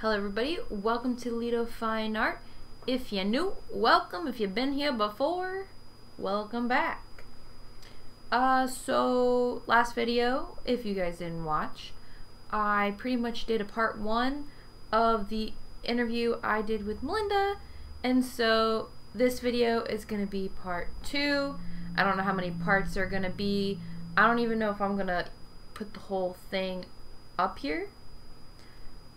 Hello everybody, welcome to Lido Fine Art. If you're new, welcome. If you've been here before, welcome back. So last video, if you guys didn't watch, I pretty much did a part 1 of the interview I did with Melinda, and so this video is going to be part 2. I don't know how many parts there are going to be. I don't even know if I'm going to put the whole thing up here.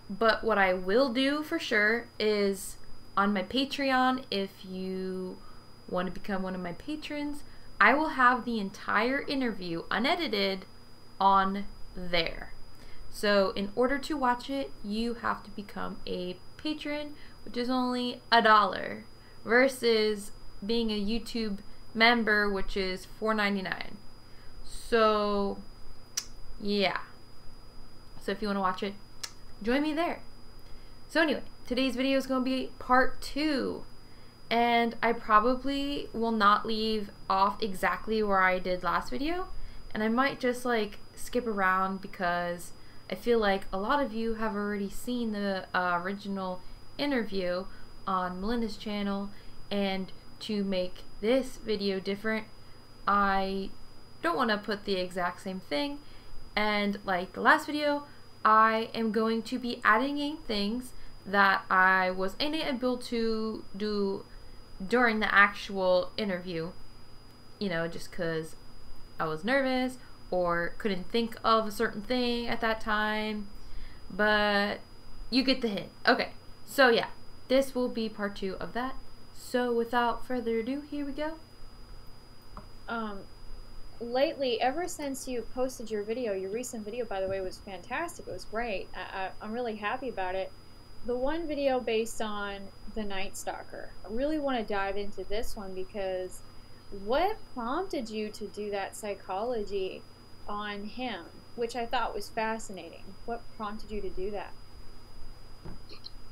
But what I will do for sure is on my Patreon, if you want to become one of my patrons, I will have the entire interview unedited on there. So in order to watch it, you have to become a patron, which is only $1, versus being a YouTube member, which is $4.99. So yeah. So if you want to watch it, join me there. So anyway, today's video is going to be part 2, and I probably will not leave off exactly where I did last video, and I might just like skip around because I feel like a lot of you have already seen the original interview on Melinda's channel, and to make this video different, I don't want to put the exact same thing, and like the last video, I am going to be adding in things that I was unable to do during the actual interview, you know, just because I was nervous or couldn't think of a certain thing at that time, but you get the hint. Okay, so yeah, this will be part 2 of that. So without further ado, here we go. Lately, ever since you posted your video, your recent video, by the way, was fantastic. It was great. I'm really happy about it. The one video based on the Night Stalker. I really want to dive into this one because what prompted you to do that psychology on him, which I thought was fascinating. What prompted you to do that?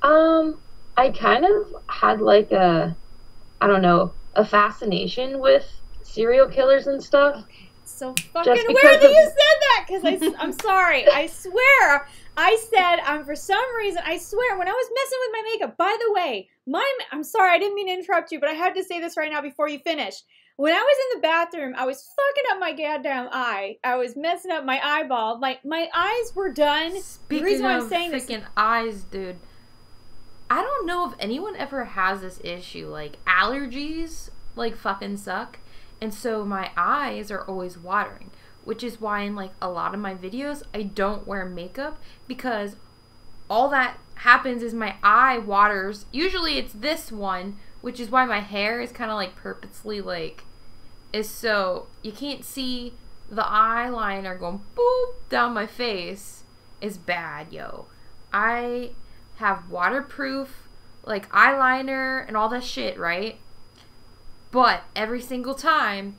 I kind of had like a, I don't know, a fascination with serial killers and stuff. Okay, so fucking weird that you said that, because I'm sorry. I swear, I said, for some reason, I swear, when I was messing with my makeup, by the way, I'm sorry, I didn't mean to interrupt you, but I had to say this right now before you finish. When I was in the bathroom, I was fucking up my goddamn eye. I was messing up my eyeball. My eyes were done. Speaking of freaking eyes, dude, I don't know if anyone ever has this issue. Like, allergies, like, fucking suck. And so my eyes are always watering, which is why in like a lot of my videos, I don't wear makeup, because all that happens is my eye waters. Usually it's this one, which is why my hair is kind of like purposely like, is so you can't see the eyeliner going boop down my face is bad, yo. I have waterproof like eyeliner and all that shit, right? But every single time,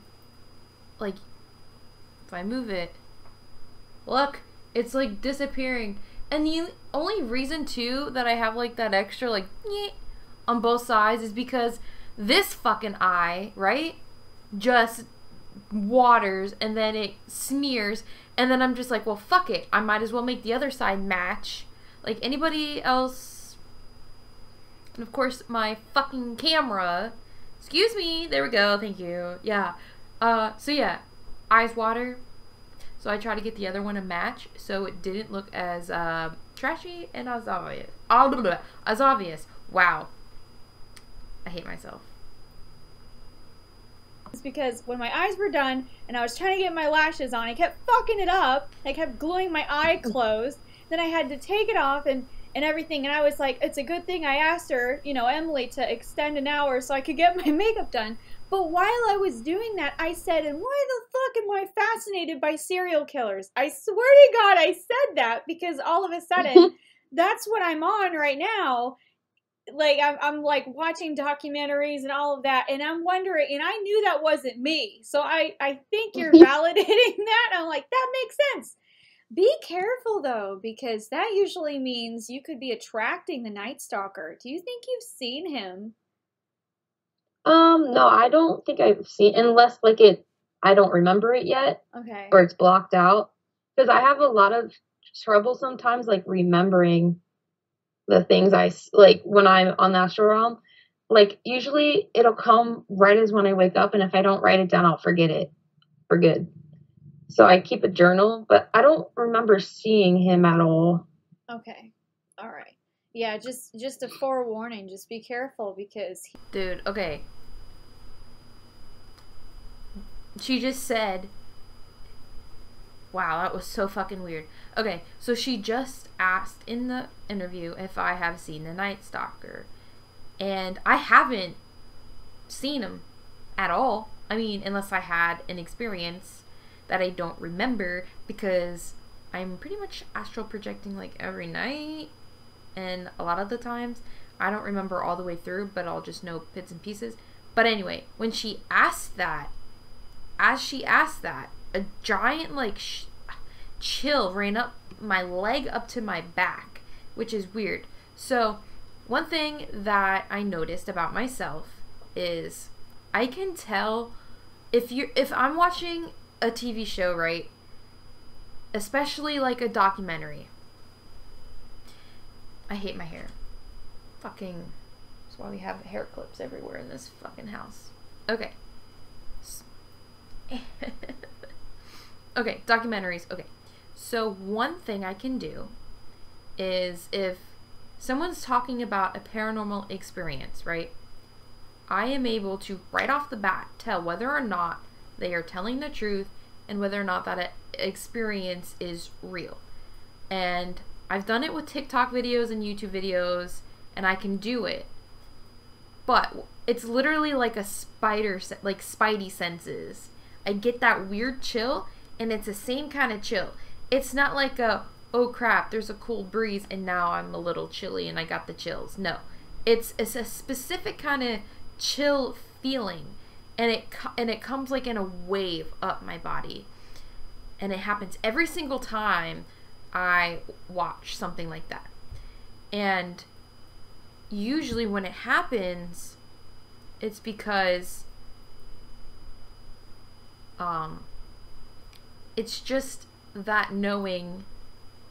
like, if I move it, look, it's like disappearing. And the only reason too that I have like that extra like on both sides is because this fucking eye, right, just waters and then it smears, and then I'm just like, well, fuck it, I might as well make the other side match like anybody else. And of course my fucking camera, excuse me, there we go, thank you. Yeah, so yeah, eyes water, so I try to get the other one to match so it didn't look as trashy and as obvious. Wow, I hate myself. It's because when my eyes were done and I was trying to get my lashes on, I kept fucking it up. I kept gluing my eye closed. Then I had to take it off and everything, and I was like, it's a good thing I asked her, you know, Emily, to extend an hour so I could get my makeup done. But while I was doing that, I said, and why the fuck am I fascinated by serial killers? I swear to God I said that because all of a sudden, that's what I'm on right now. Like, I'm like watching documentaries and all of that, and I'm wondering, and I knew that wasn't me. So I think you're validating that. I'm like, that makes sense. Be careful, though, because that usually means you could be attracting the Night Stalker. Do you think you've seen him? No, I don't think I've seen, unless, like, I don't remember it yet. Okay. Or it's blocked out. Because I have a lot of trouble sometimes, like, remembering the things I like when I'm on the astral realm. Like usually it'll come right as when I wake up, and if I don't write it down, I'll forget it for good. So I keep a journal, but I don't remember seeing him at all. Okay. All right. Yeah, just a forewarning. Just be careful because Dude, okay. She just said, wow, that was so fucking weird. Okay, so she just asked in the interview if I have seen the Night Stalker. And I haven't seen him at all. I mean, unless I had an experience that I don't remember, because I'm pretty much astral projecting like every night. And a lot of the times, I don't remember all the way through, but I'll just know bits and pieces. But anyway, when she asked that, as she asked that, a giant like chill ran up my leg up to my back, which is weird. So one thing that I noticed about myself is I can tell if I'm watching a TV show, right, especially like a documentary. I hate my hair. Fucking, that's why we have hair clips everywhere in this fucking house. Okay. Okay, documentaries. Okay. So one thing I can do is if someone's talking about a paranormal experience, right? I am able to right off the bat tell whether or not they are telling the truth and whether or not that experience is real. And I've done it with TikTok videos and YouTube videos, and I can do it. But it's literally like a spidey senses. I get that weird chill, and it's the same kind of chill. It's not like a, oh crap, there's a cool breeze and now I'm a little chilly and I got the chills. No. It's a specific kind of chill feeling, and it comes like in a wave up my body. And it happens every single time I watch something like that. And usually when it happens, it's because it's just that knowing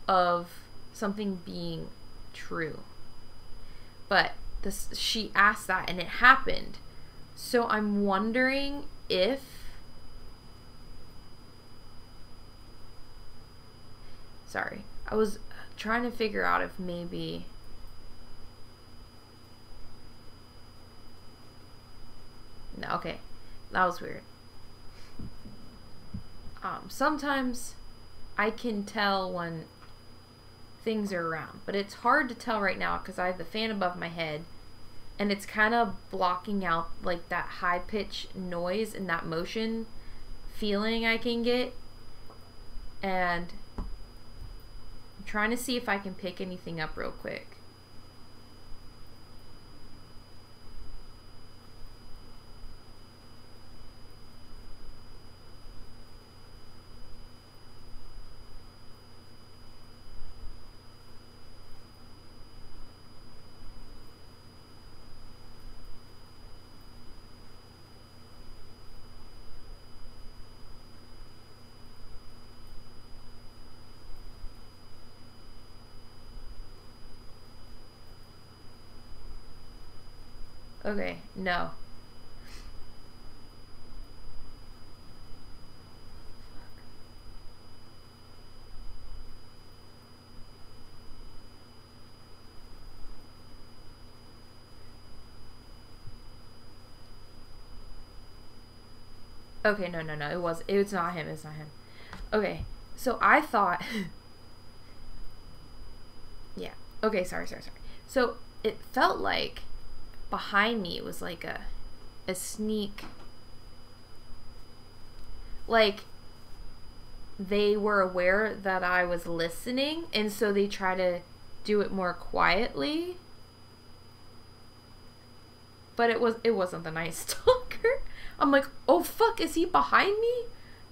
of something being true. But she asked that and it happened. So I'm wondering if I was trying to figure out if maybe no, okay, that was weird. Sometimes I can tell when things are around, but it's hard to tell right now because I have the fan above my head and it's kind of blocking out like that high pitched noise and that motion feeling I can get. And I'm trying to see if I can pick anything up real quick. Okay, no. Okay, no. It's not him. It's not him. Okay, so I thought yeah. Okay, sorry. So it felt like behind me it was like a sneak, like they were aware that I was listening and so they try to do it more quietly, but it wasn't the Night Stalker. I'm like, oh fuck, is he behind me?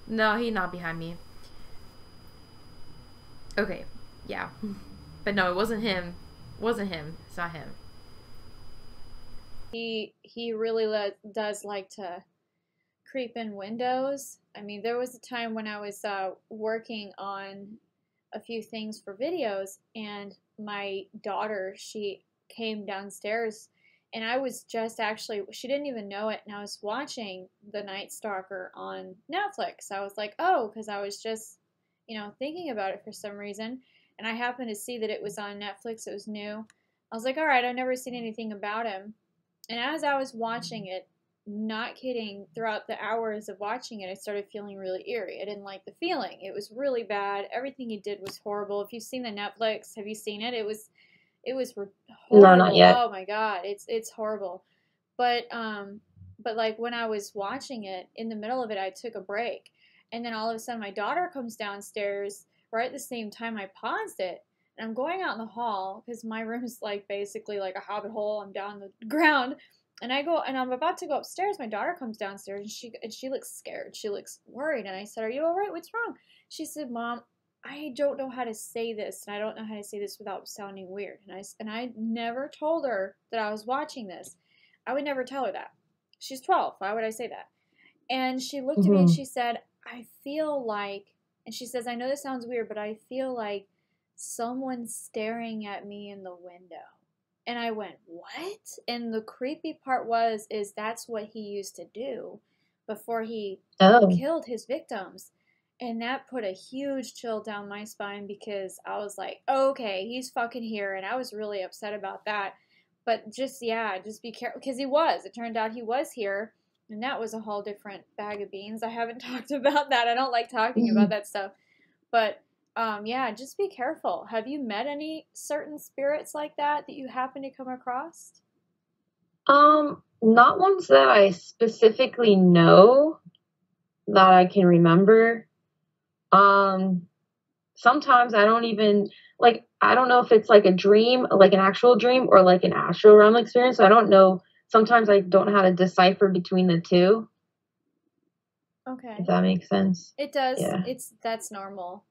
No, he's not behind me. Okay, yeah. But no, it wasn't him. It's not him. He really does like to creep in windows. I mean, there was a time when I was working on a few things for videos, and my daughter, she came downstairs, and I was just actually, she didn't even know it, and I was watching The Night Stalker on Netflix. I was like, oh, because I was just, thinking about it for some reason, and I happened to see that it was on Netflix. It was new. I was like, all right, I've never seen anything about him. And as I was watching it, not kidding, throughout the hours of watching it, I started feeling really eerie. I didn't like the feeling. It was really bad. Everything he did was horrible. If you've seen the Netflix, have you seen it? It was No, not horrible. yet. Oh my god, it's horrible. But like when I was watching it, in the middle of it, I took a break, and then all of a sudden my daughter comes downstairs right at the same time I paused it, and I'm going out in the hall because my room's like basically like a hobbit hole. I'm down the ground, and I go and I'm about to go upstairs. My daughter comes downstairs, and she looks scared. She looks worried, and I said, "Are you all right? What's wrong?" She said, "Mom, I don't know how to say this, and I don't know how to say this without sounding weird." And I never told her that I was watching this. I would never tell her that. She's 12. Why would I say that? And she looked at me and Mm-hmm. she said, "I feel like," and she says, "I know this sounds weird, but I feel like someone's staring at me in the window." And I went, "What?" And the creepy part is that's what he used to do before he Oh. killed his victims. And that put a huge chill down my spine because I was like, okay, he's fucking here. And I was really upset about that. But just, yeah, just be careful. Because he was. It turned out he was here. And that was a whole different bag of beans. I haven't talked about that. I don't like talking about that stuff. But, yeah, just be careful. Have you met any certain spirits like that you happen to come across? Not ones that I specifically know that I can remember. Sometimes I don't even like I don't know if it's like a dream, like an actual dream or like an astral realm experience. So I don't know. Sometimes I don't know how to decipher between the two, Okay. if that makes sense. It does. Yeah. That's normal.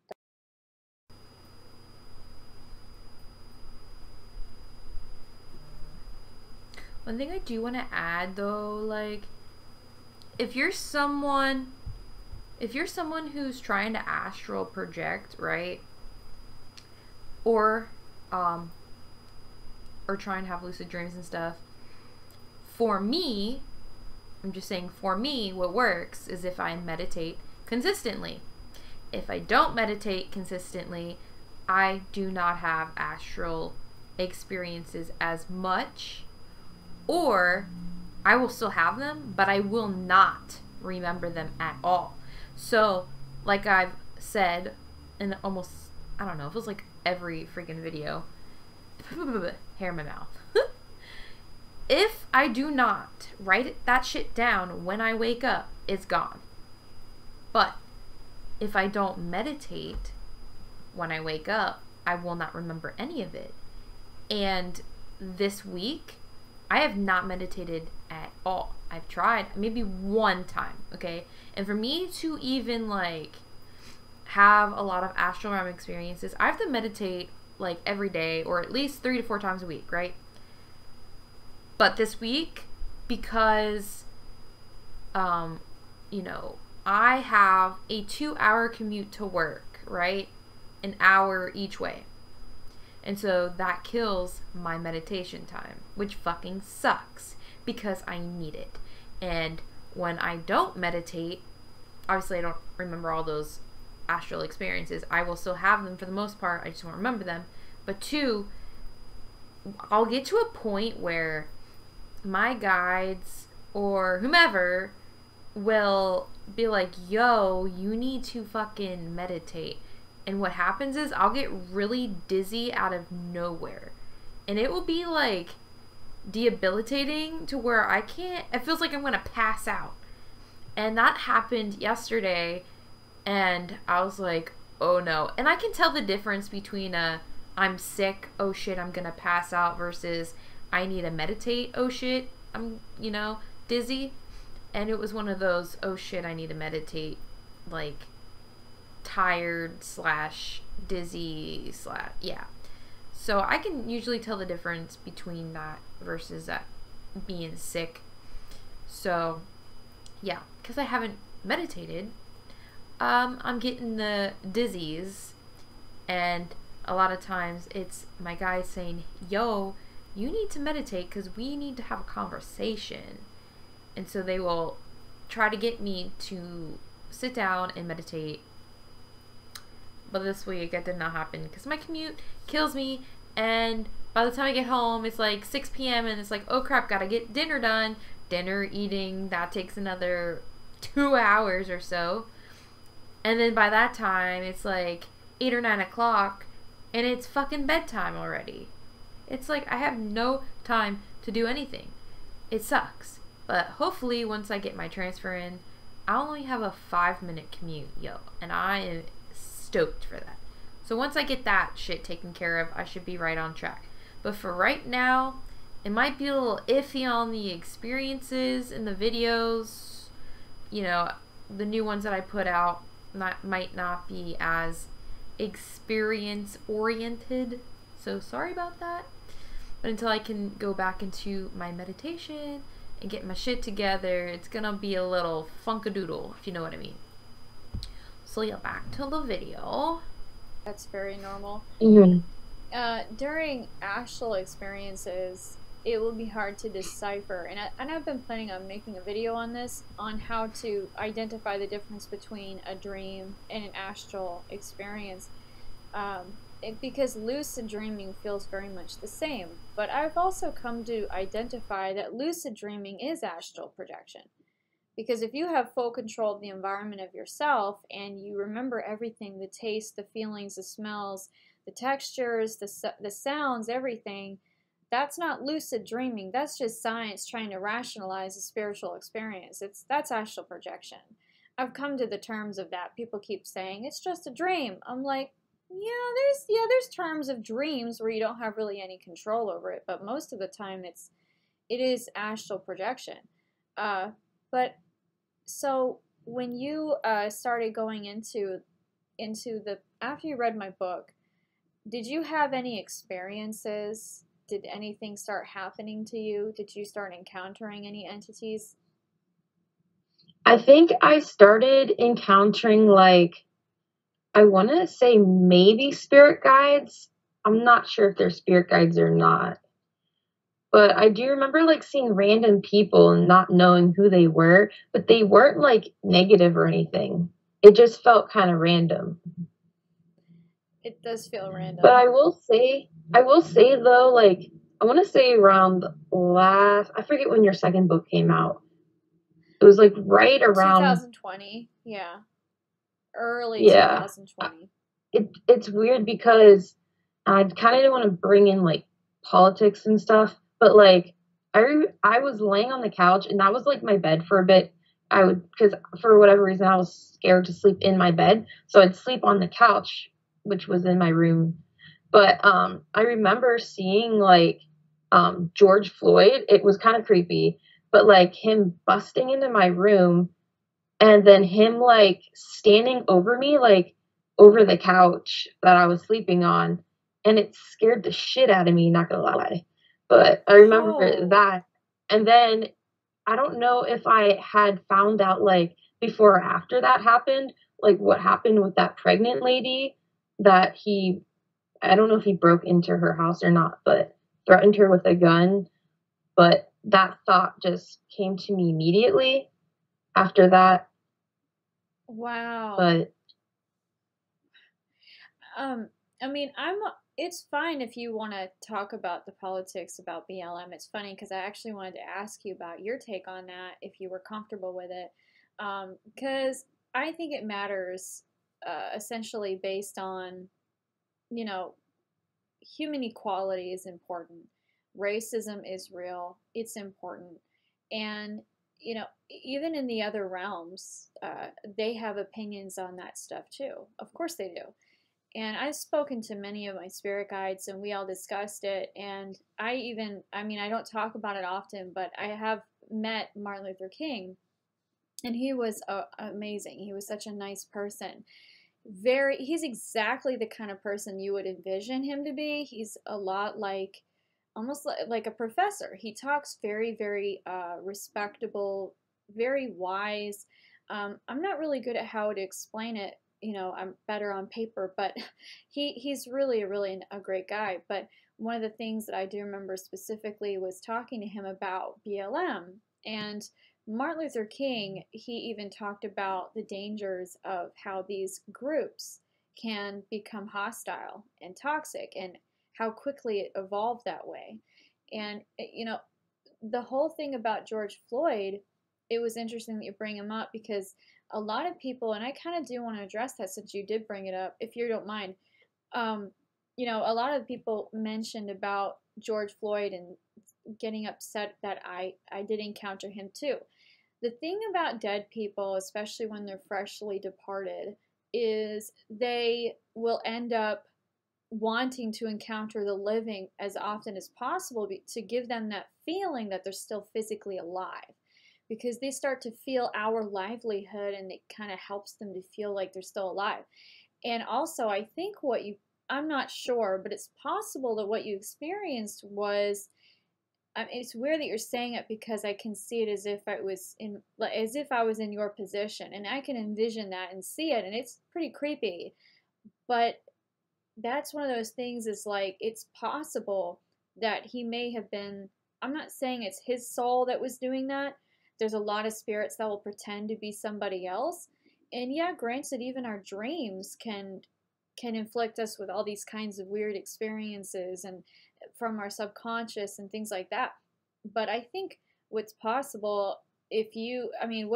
One thing I do want to add though, like, if you're someone who's trying to astral project, right? Or trying to have lucid dreams and stuff. For me, I'm just saying for me, what works is if I meditate consistently. If I don't meditate consistently, I do not have astral experiences as much, or I will still have them, but I will not remember them at all. So, like I've said in almost, I don't know, it feels like every freaking video, hair in my mouth. If I do not write that shit down when I wake up, it's gone. But if I don't meditate when I wake up, I will not remember any of it. And this week, I have not meditated at all. I've tried maybe one time, okay? And for me to even like have a lot of astral realm experiences, I have to meditate like every day or at least 3 to 4 times a week, right? But this week, because I have a 2-hour commute to work, right? An hour each way. And so that kills my meditation time, which fucking sucks because I need it. And when I don't meditate, obviously I don't remember all those astral experiences. I will still have them for the most part. I just won't remember them. But 2, I'll get to a point where my guides or whomever will be like, yo, you need to fucking meditate. And what happens is I'll get really dizzy out of nowhere. And it will be like debilitating to where it feels like I'm going to pass out. And that happened yesterday. And I was like, oh no. And I can tell the difference between I'm sick, oh shit, I'm going to pass out versus I need to meditate, oh shit, I'm, dizzy. And it was one of those, oh shit, I need to meditate, like, tired / dizzy / yeah. So I can usually tell the difference between that versus being sick. So yeah, because I haven't meditated, I'm getting the dizzies, and a lot of times it's my guys saying, yo, you need to meditate because we need to have a conversation. And so they will try to get me to sit down and meditate. But this week it did not happen because my commute kills me, and by the time I get home it's like 6 p.m. and it's like, oh crap, gotta get dinner done. Dinner eating, that takes another 2 hours or so. And then by that time it's like 8 or 9 o'clock and it's fucking bedtime already. It's like I have no time to do anything. It sucks. But hopefully once I get my transfer in, I'll only have a 5-minute commute, yo. And I am stoked for that. So once I get that shit taken care of, I should be right on track. But for right now, it might be a little iffy on the experiences in the videos. You know, the new ones that I put out might not be as experience oriented. So sorry about that. But until I can go back into my meditation and get my shit together, it's gonna be a little funkadoodle, if you know what I mean. So yeah, back to the video. That's very normal. Mm-hmm. During astral experiences, it will be hard to decipher, and I've been planning on making a video on this, on how to identify the difference between a dream and an astral experience, because lucid dreaming feels very much the same. But I've also come to identify that lucid dreaming is astral projection. Because if you have full control of the environment of yourself and you remember everything, the taste, the feelings, the smells, the textures, the sounds, everything, that's not lucid dreaming. That's just science trying to rationalize a spiritual experience. That's astral projection. I've come to the terms of that. People keep saying it's just a dream. I'm like, there's terms of dreams where you don't have really any control over it, but most of the time it is astral projection. But so when you started going into the, after you read my book, did you have any experiences? Did anything start happening to you? Did you start encountering any entities? I think I started encountering, like, I want to say maybe spirit guides. I'm not sure if they're spirit guides or not. But I do remember, like, seeing random people and not knowing who they were, but they weren't, like, negative or anything. It just felt kind of random. It does feel random. But I will say though, like, I want to say around I forget when your second book came out. It was, like, right around 2020, yeah. Early 2020. It's weird because I kind of didn't want to bring in, like, politics and stuff. But, like, I was laying on the couch, and that was, like, my bed for a bit. Because for whatever reason, I was scared to sleep in my bed. So I'd sleep on the couch, which was in my room. But I remember seeing, like, George Floyd. It was kind of creepy. But, like, him busting into my room, and then him, like, standing over me, like, over the couch that I was sleeping on. And it scared the shit out of me, not gonna lie. But I remember that. And then I don't know if I had found out, like, before or after that happened, like, what happened with that pregnant lady that I don't know if he broke into her house or not, but threatened her with a gun. But that thought just came to me immediately after that. Wow. But I mean, it's fine if you want to talk about the politics about BLM. It's funny because I actually wanted to ask you about your take on that, if you were comfortable with it. Because I think it matters, essentially based on, you know, human equality is important. Racism is real. It's important. And, you know, even in the other realms, they have opinions on that stuff too. Of course they do. And I've spoken to many of my spirit guides, and we all discussed it. And I don't talk about it often, but I have met Martin Luther King, and he was amazing. He was such a nice person. He's exactly the kind of person you would envision him to be. He's a lot like, almost like a professor. He talks very, very respectable, very wise. I'm not really good at how to explain it. I'm better on paper, but he's really, really a great guy. But one of the things that I do remember specifically was talking to him about BLM. And Martin Luther King, he even talked about the dangers of how these groups can become hostile and toxic and how quickly it evolved that way. And, the whole thing about George Floyd, it was interesting that you bring him up because a lot of people, and I kind of do want to address that since you did bring it up, if you don't mind. A lot of people mentioned about George Floyd and getting upset that I did encounter him too. The thing about dead people, especially when they're freshly departed, is they will end up wanting to encounter the living as often as possible to give them that feeling that they're still physically alive, because they start to feel our livelihood and it kind of helps them to feel like they're still alive. And also, I think I'm not sure, but it's possible that what you experienced was, it's weird that you're saying it because I can see it as if I was in your position, and I can envision that and see it, and it's pretty creepy. But that's one of those things, is like, it's possible that he may have been, I'm not saying it's his soul that was doing that. There's a lot of spirits that will pretend to be somebody else. And yeah, granted, even our dreams can inflict us with all these kinds of weird experiences and from our subconscious and things like that. But I think what's possible, what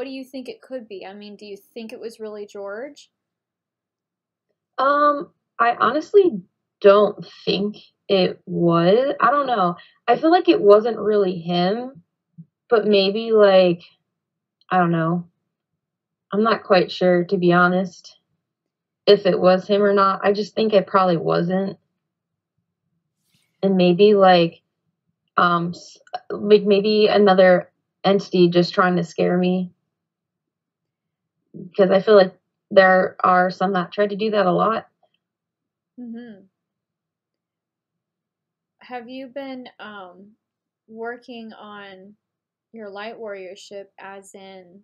do you think it could be? Do you think it was really George? I honestly don't think it was. I don't know. I feel like it wasn't really him, but maybe, like, I don't know. I'm not quite sure, to be honest, if it was him or not. I just think it probably wasn't. And maybe, like maybe another entity just trying to scare me. Because I feel like there are some that try to do that a lot. Mm-hmm. Have you been working on your light warriorship, as in,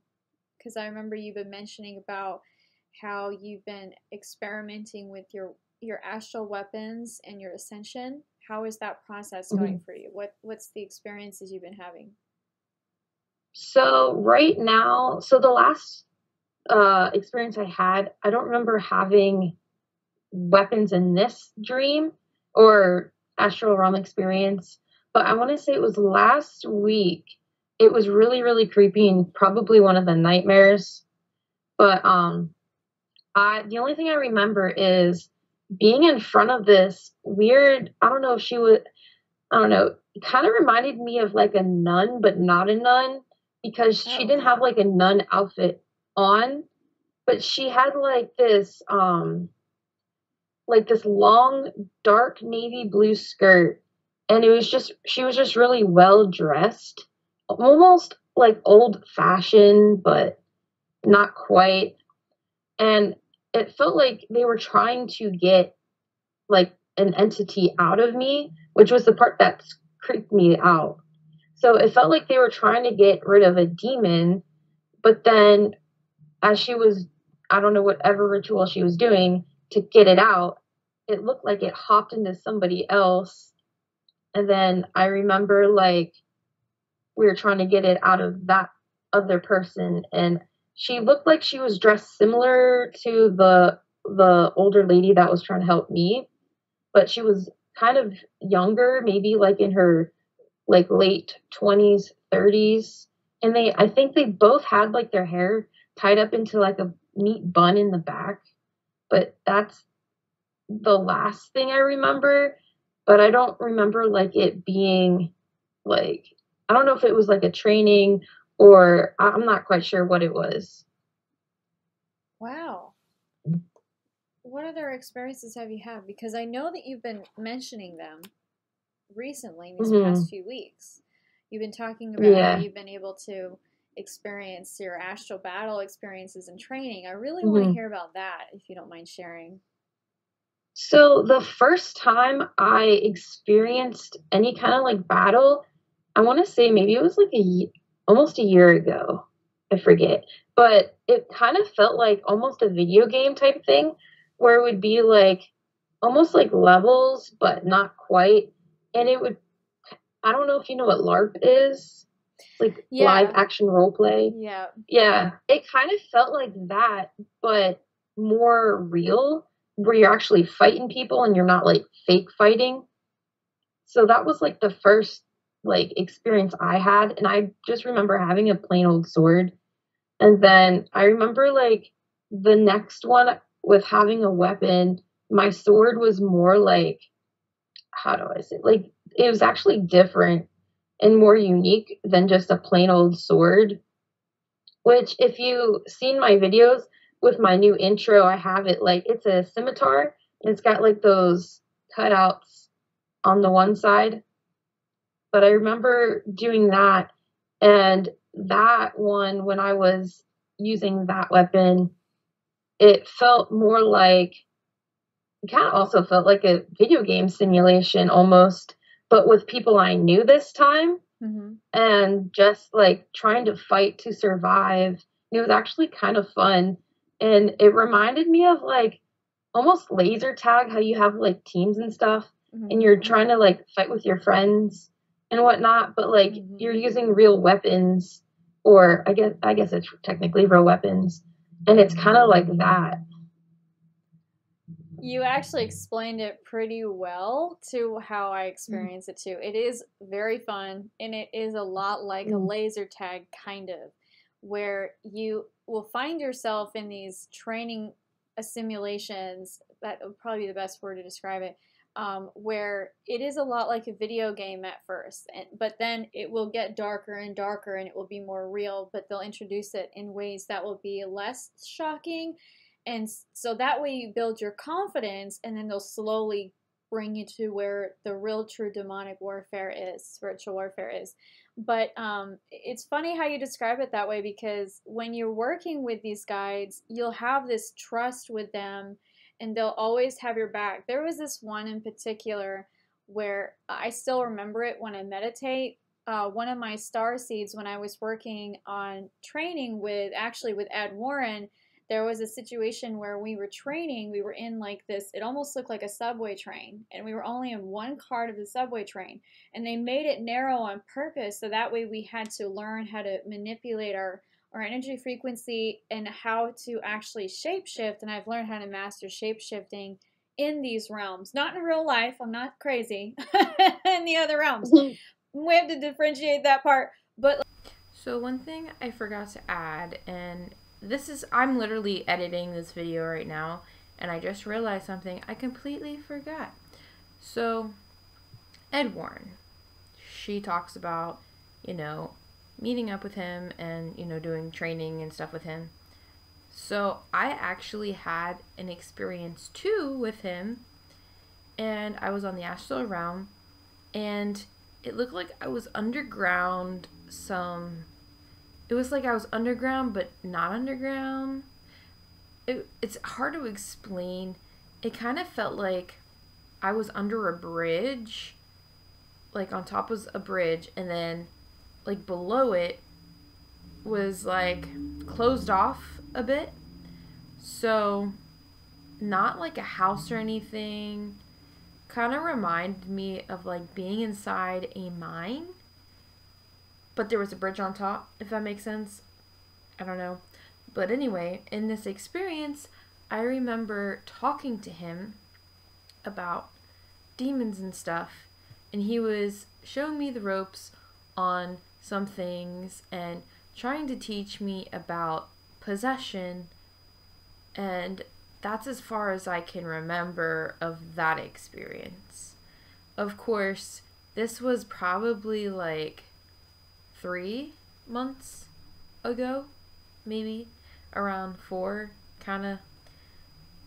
because I remember you've been mentioning about how you've been experimenting with your astral weapons and your ascension. How is that process going for you? What's the experiences you've been having? So right now, the last experience I had, I don't remember having weapons in this dream or astral realm experience, but I want to say it was last week. It was really, really creepy and probably one of the nightmares. But the only thing I remember is being in front of this weird, I don't know if she would, I don't know, it kind of reminded me of like a nun, but not a nun, because she didn't have like a nun outfit on, but she had like this long dark navy blue skirt, and she was just really well dressed, almost like old fashioned, but not quite. And it felt like they were trying to get like an entity out of me, which was the part that creeped me out. So it felt like they were trying to get rid of a demon, but then as she was, I don't know, whatever ritual she was doing to get it out, it looked like it hopped into somebody else. And then I remember, like, we were trying to get it out of that other person, and she looked like she was dressed similar to the older lady that was trying to help me, but she was kind of younger, maybe like in her like late 20s, 30s. And I think they both had like their hair tied up into like a neat bun in the back. But that's the last thing I remember. But I don't remember like it being like, I don't know if it was like a training, or I'm not quite sure what it was. Wow. What other experiences have you had? Because I know that you've been mentioning them recently, these past few weeks. You've been talking about how you've been able to experience your astral battle experiences and training. I really want to hear about that, if you don't mind sharing. So the first time I experienced any kind of like battle, I want to say maybe it was like almost a year ago, I forget. But it kind of felt like almost a video game type thing where it would be like almost like levels, but not quite. And it would, I don't know if you know what LARP is. It's like live action role play. Yeah. Yeah. It kind of felt like that, but more real, where you're actually fighting people and you're not like fake fighting. So that was like the first like experience I had. And I just remember having a plain old sword. And then I remember like the next one with having a weapon, my sword was more like, how do I say it? Like it was actually different and more unique than just a plain old sword. Which if you've seen my videos with my new intro, I have it like it's a scimitar and it's got like those cutouts on the one side. But I remember doing that, and that one, when I was using that weapon, it felt more like, it kind of also felt like a video game simulation almost, but with people I knew this time, and just like trying to fight to survive. It was actually kind of fun, and it reminded me of like almost laser tag, how you have like teams and stuff, and you're trying to like fight with your friends and whatnot, but like you're using real weapons, or I guess it's technically real weapons, and it's kind of like that. You actually explained it pretty well to how I experience it too. It is very fun, and it is a lot like a laser tag kind of, where you will find yourself in these training simulations. That would probably be the best word to describe it. Where it is a lot like a video game at first, but then it will get darker and darker, and it will be more real, but they'll introduce it in ways that will be less shocking, and so that way you build your confidence, and then they'll slowly bring you to where the real true demonic warfare is, spiritual warfare is. But it's funny how you describe it that way, because when you're working with these guides, you'll have this trust with them, and they'll always have your back. There was this one in particular where I still remember it when I meditate. One of my star seeds, when I was working on training with Ed Warren, there was a situation where we were training. We were in like this, it almost looked like a subway train, and we were only in one cart of the subway train, and they made it narrow on purpose, so that way we had to learn how to manipulate our energy frequency and how to actually shapeshift. And I've learned how to master shapeshifting in these realms, not in real life, I'm not crazy, in the other realms. We have to differentiate that part. But so one thing I forgot to add, and I'm literally editing this video right now, and I just realized something I completely forgot. So Ed Warren, she talks about, meeting up with him and, doing training and stuff with him. So I actually had an experience too with him, and I was on the Astral realm, and it looked like I was underground it was like I was underground, but not underground. It's hard to explain. It kind of felt like I was under a bridge, like on top was a bridge, and then like below it was like closed off a bit. So not like a house or anything. Kind of reminded me of like being inside a mine, but there was a bridge on top, if that makes sense. I don't know. But anyway, in this experience, I remember talking to him about demons and stuff, and he was showing me the ropes on some things and trying to teach me about possession, and that's as far as I can remember of that experience. Of course, this was probably like 3 months ago, maybe around 4, kind of.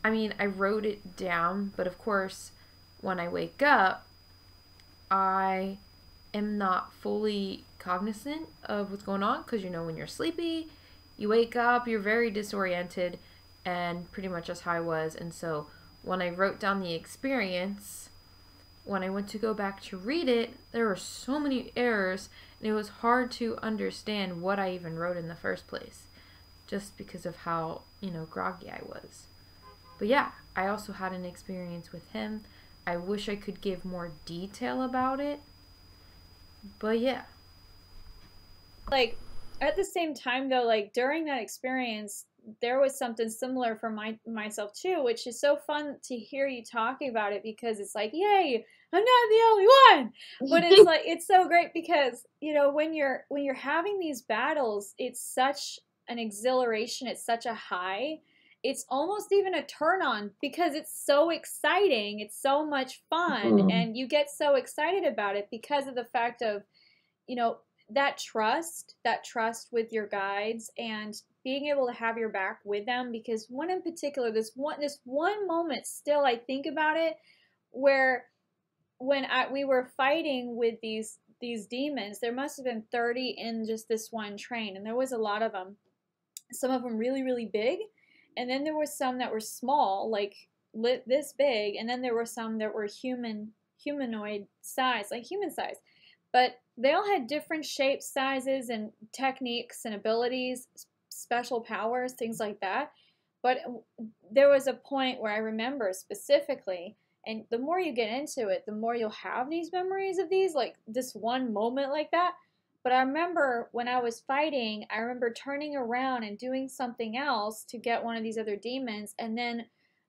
I mean, I wrote it down, but of course, when I wake up, I am not fully cognizant of what's going on, because when you're sleepy, you wake up, you're very disoriented, and pretty much that's how I was. And so when I wrote down the experience, when I went to go back to read it, there were so many errors, and it was hard to understand what I even wrote in the first place, just because of how, groggy I was. But yeah, I also had an experience with him. I wish I could give more detail about it, but yeah. Like, at the same time, though, like, during that experience, there was something similar for myself, too, which is so fun to hear you talking about it, because it's like, yay, I'm not the only one! But it's like, it's so great because, when you're having these battles, it's such an exhilaration, it's such a high, it's almost even a turn on, because it's so exciting, it's so much fun, and you get so excited about it because of the fact of, that trust with your guides, and being able to have your back with them. Because one in particular, this one moment still, I think about it, where when we were fighting with these demons, there must have been 30 in just this one train, and there was a lot of them. Some of them really, really big, and then there were some that were small, like this big, and then there were some that were humanoid size, like human size. But they all had different shapes, sizes, and techniques and abilities, special powers, things like that. But there was a point where I remember specifically, and the more you get into it, the more you'll have these memories of these, like this one moment like that. But I remember when I was fighting, I remember turning around and doing something else to get one of these other demons, and then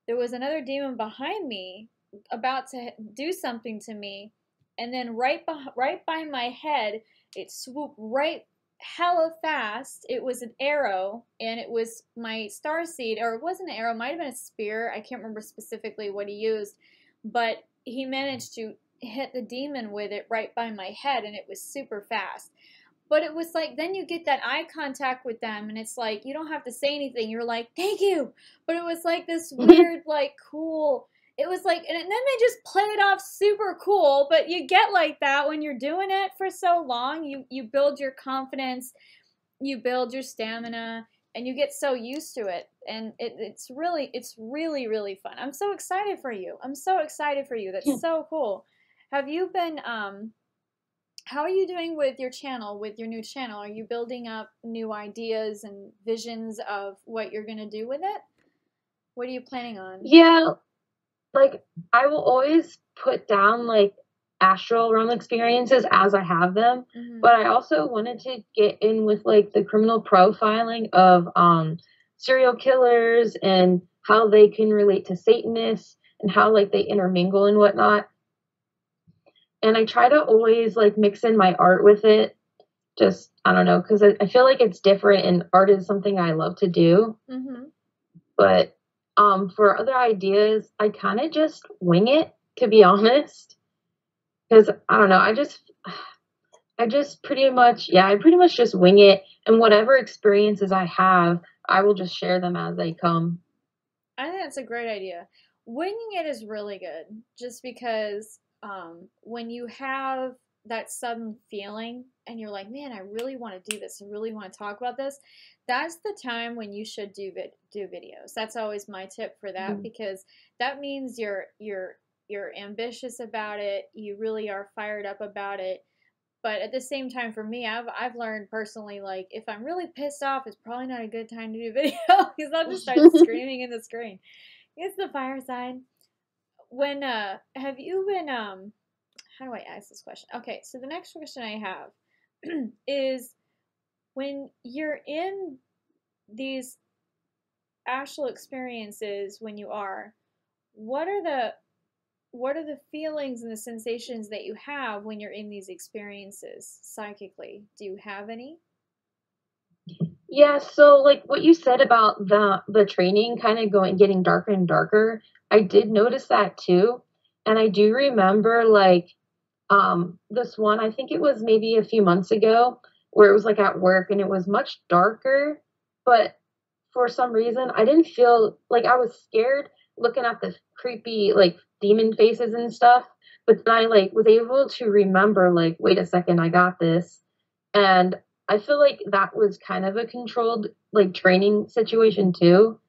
there was another demon behind me about to do something to me. And then right by my head, it swooped right hella fast. It was an arrow, and it was my starseed, or it wasn't an arrow, it might have been a spear. I can't remember specifically what he used, but he managed to hit the demon with it right by my head, and it was super fast. But it was like, then you get that eye contact with them, and it's like, you don't have to say anything. You're like, thank you. But it was like this weird, like, cool... It was like, and then they just play it off super cool, but you get like that when you're doing it for so long. You build your confidence, you build your stamina, and you get so used to it. And it's really, really fun. I'm so excited for you. That's so cool. Have you been, how are you doing with your channel, with your new channel? Are you building up new ideas and visions of what you're going to do with it? What are you planning on? Yeah. Like, I will always put down, like, astral realm experiences as I have them, but I also wanted to get in with, like, the criminal profiling of serial killers and how they can relate to Satanists and how, like, they intermingle and whatnot. And I try to always, like, mix in my art with it. Just, I don't know, because I feel like it's different, and art is something I love to do. But for other ideas, I kind of just wing it, to be honest. Because, I don't know, I pretty much just wing it. And whatever experiences I have, I will just share them as they come. I think that's a great idea. Winging it is really good. Just because when you have that sudden feeling and you're like, man, I really want to do this. I really want to talk about this. That's the time when you should do videos. That's always my tip for that, because that means you're ambitious about it. You really are fired up about it. But at the same time, for me, I've learned personally, like, if I'm really pissed off, it's probably not a good time to do video, because I'll just start screaming in the screen. It's the fire sign. When have you been how do I ask this question? Okay, so the next question I have is, when you're in these astral experiences, what are the feelings and the sensations that you have when you're in these experiences psychically? Do you have any? Yeah, so like what you said about the training kind of getting darker and darker, I did notice that too. And I do remember, like, this one, I think it was maybe a few months ago, where it was like at work and it was much darker, but for some reason I didn't feel like I was scared looking at the creepy, like, demon faces and stuff, but then I, like, was able to remember, like, wait a second, I got this. And I feel like that was kind of a controlled, like, training situation too.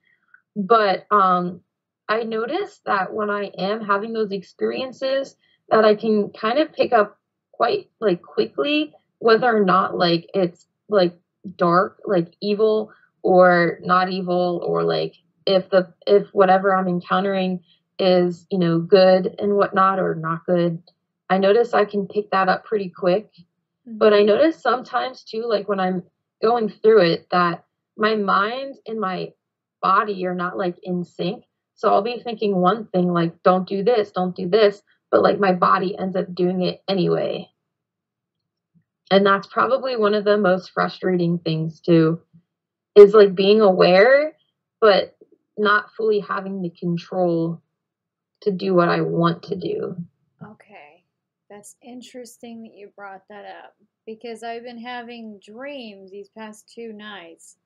But I noticed that when I am having those experiences, that I can kind of pick up quite like quickly whether or not like it's like dark, like evil or not evil, or like if whatever I'm encountering is, you know, good and whatnot or not good. I notice I can pick that up pretty quick. But I notice sometimes too, like when I'm going through it, that my mind and my body are not like in sync. So I'll be thinking one thing like, don't do this, don't do this. But like my body ends up doing it anyway. And that's probably one of the most frustrating things too, is like being aware, but not fully having the control to do what I want to do. Okay. That's interesting that you brought that up, because I've been having dreams these past 2 nights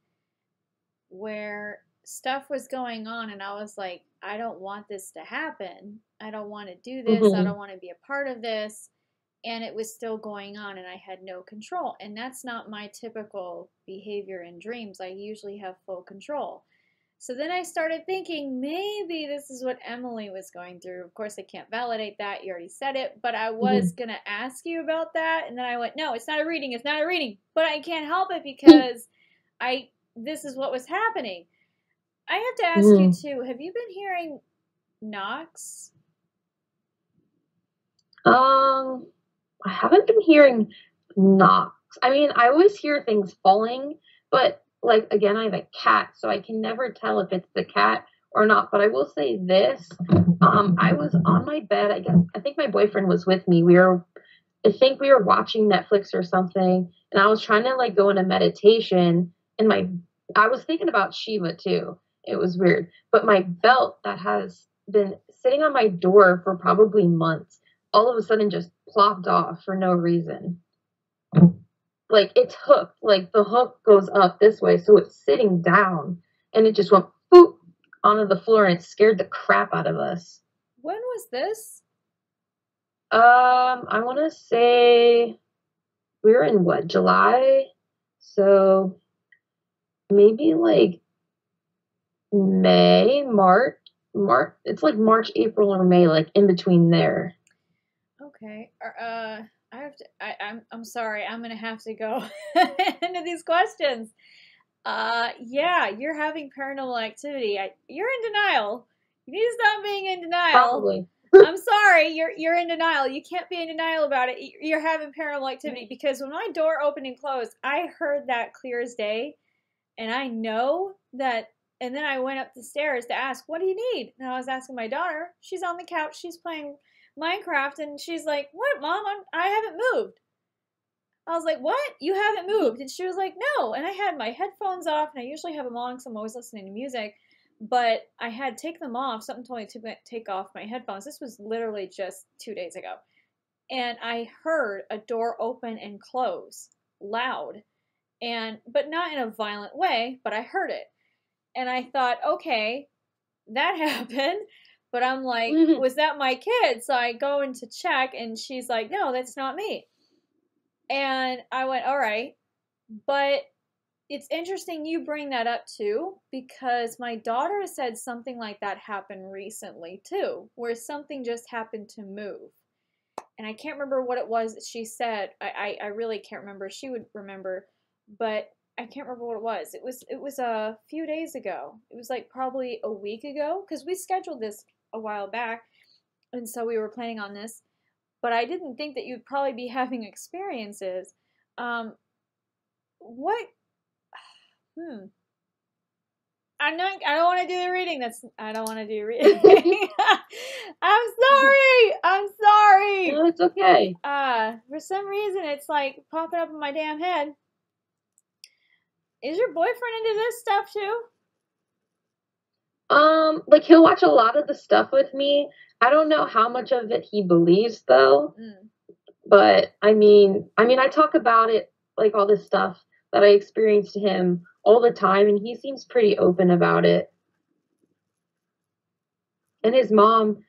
where stuff was going on and I was like, I don't want this to happen. I don't want to do this. I don't want to be a part of this. And it was still going on and I had no control. And that's not my typical behavior in dreams. I usually have full control. So then I started thinking, maybe this is what Emily was going through. Of course, I can't validate that. You already said it. But I was going to ask you about that. And then I went, no, it's not a reading. It's not a reading. But I can't help it because this is what was happening. I have to ask you, too, have you been hearing knocks? I haven't been hearing knocks. I mean, I always hear things falling, but like, again, I have a cat, so I can never tell if it's the cat or not. But I will say this. I was on my bed. I think my boyfriend was with me. I think we were watching Netflix or something, and I was trying to like go into meditation, and I was thinking about Shiva too. It was weird. But my belt that has been sitting on my door for probably months, all of a sudden just plopped off for no reason. Like it's hooked, like the hook goes up this way, so it's sitting down, and it just went boop onto the floor, and it scared the crap out of us. When was this? I want to say we were in what, July? So maybe like May, March. It's like March, April, or May, like in between there. Okay. I have to. I'm sorry. I'm gonna have to go into these questions. Yeah, you're having paranormal activity. You're in denial. You need to stop being in denial. Probably. I'm sorry. You're in denial. You can't be in denial about it. You're having paranormal activity because when my door opened and closed, I heard that clear as day, and I know that. And then I went up the stairs to ask, "What do you need?" And I was asking my daughter. She's on the couch. She's playing Minecraft, and she's like, "What, Mom? I haven't moved." I was like, "What? You haven't moved?" And she was like, "No." And I had my headphones off, and I usually have them on because I'm always listening to music. But I had taken them off. Something told me to take off my headphones. This was literally just 2 days ago. And I heard a door open and close loud, but not in a violent way, but I heard it. And I thought, okay, that happened. But I'm like, was that my kid? So I go in to check, and she's like, no, that's not me. And I went, all right. But it's interesting you bring that up too, because my daughter said something like that happened recently too, where something just happened to move. And I can't remember what it was that she said. I really can't remember. She would remember, but I can't remember what it was. It was a few days ago. It was like probably a week ago, because we scheduled this a while back, and so we were planning on this. But I didn't think that you'd probably be having experiences. What? I don't want to do the reading. I don't want to do reading. I'm sorry. I'm sorry. No, it's okay. For some reason, it's like popping up in my damn head. Is your boyfriend into this stuff too? Like he'll watch a lot of the stuff with me. I don't know how much of it he believes though. But I mean, I talk about it, like all this stuff that I experienced to him all the time, and he seems pretty open about it. And his mom,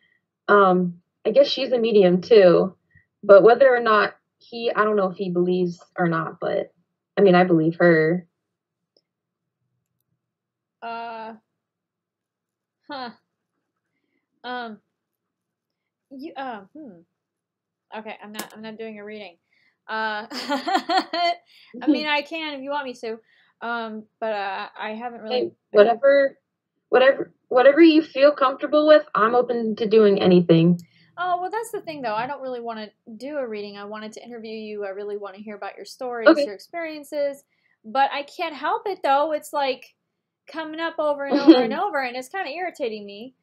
I guess she's a medium too, but whether or not I don't know if he believes or not, but I mean, I believe her. Okay, I'm not doing a reading. I mean, I can if you want me to. But I haven't really. Hey, whatever you feel comfortable with, I'm open to doing anything. Oh, well, that's the thing, though. I don't really want to do a reading. I wanted to interview you. I really want to hear about your stories, Okay. your experiences. But I can't help it, though. It's like coming up over and over and over, and it's kind of irritating me.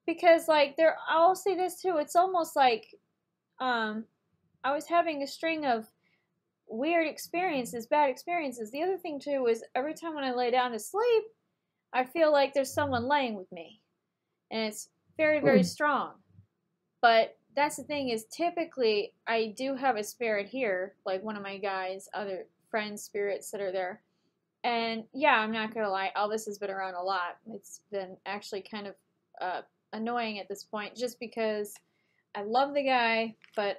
Because, like, I'll say this, too. It's almost like I was having a string of weird experiences, bad experiences. The other thing, too, is every time when I lay down to sleep, I feel like there's someone laying with me. And it's very, very strong. But that's the thing is typically I do have a spirit here, like one of my guys, other friends, spirits that are there. And yeah, I'm not going to lie, Elvis has been around a lot. It's been actually kind of annoying at this point just because I love the guy, but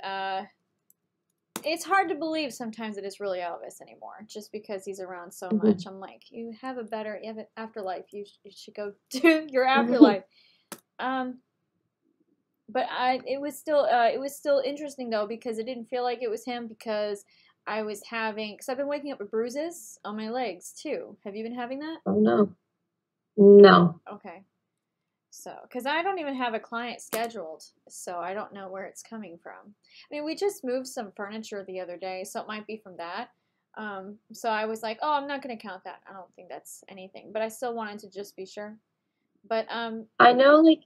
it's hard to believe sometimes it is really Elvis anymore just because he's around so much. I'm like, you have an afterlife. You should go to your afterlife. But it was still interesting though because it didn't feel like it was him because because I've been waking up with bruises on my legs too. Have you been having that? Oh no. No. Okay. So, because I don't even have a client scheduled, so I don't know where it's coming from. I mean, we just moved some furniture the other day, so it might be from that. So I was like, oh, I'm not going to count that. I don't think that's anything, but I still wanted to just be sure. But I know, like,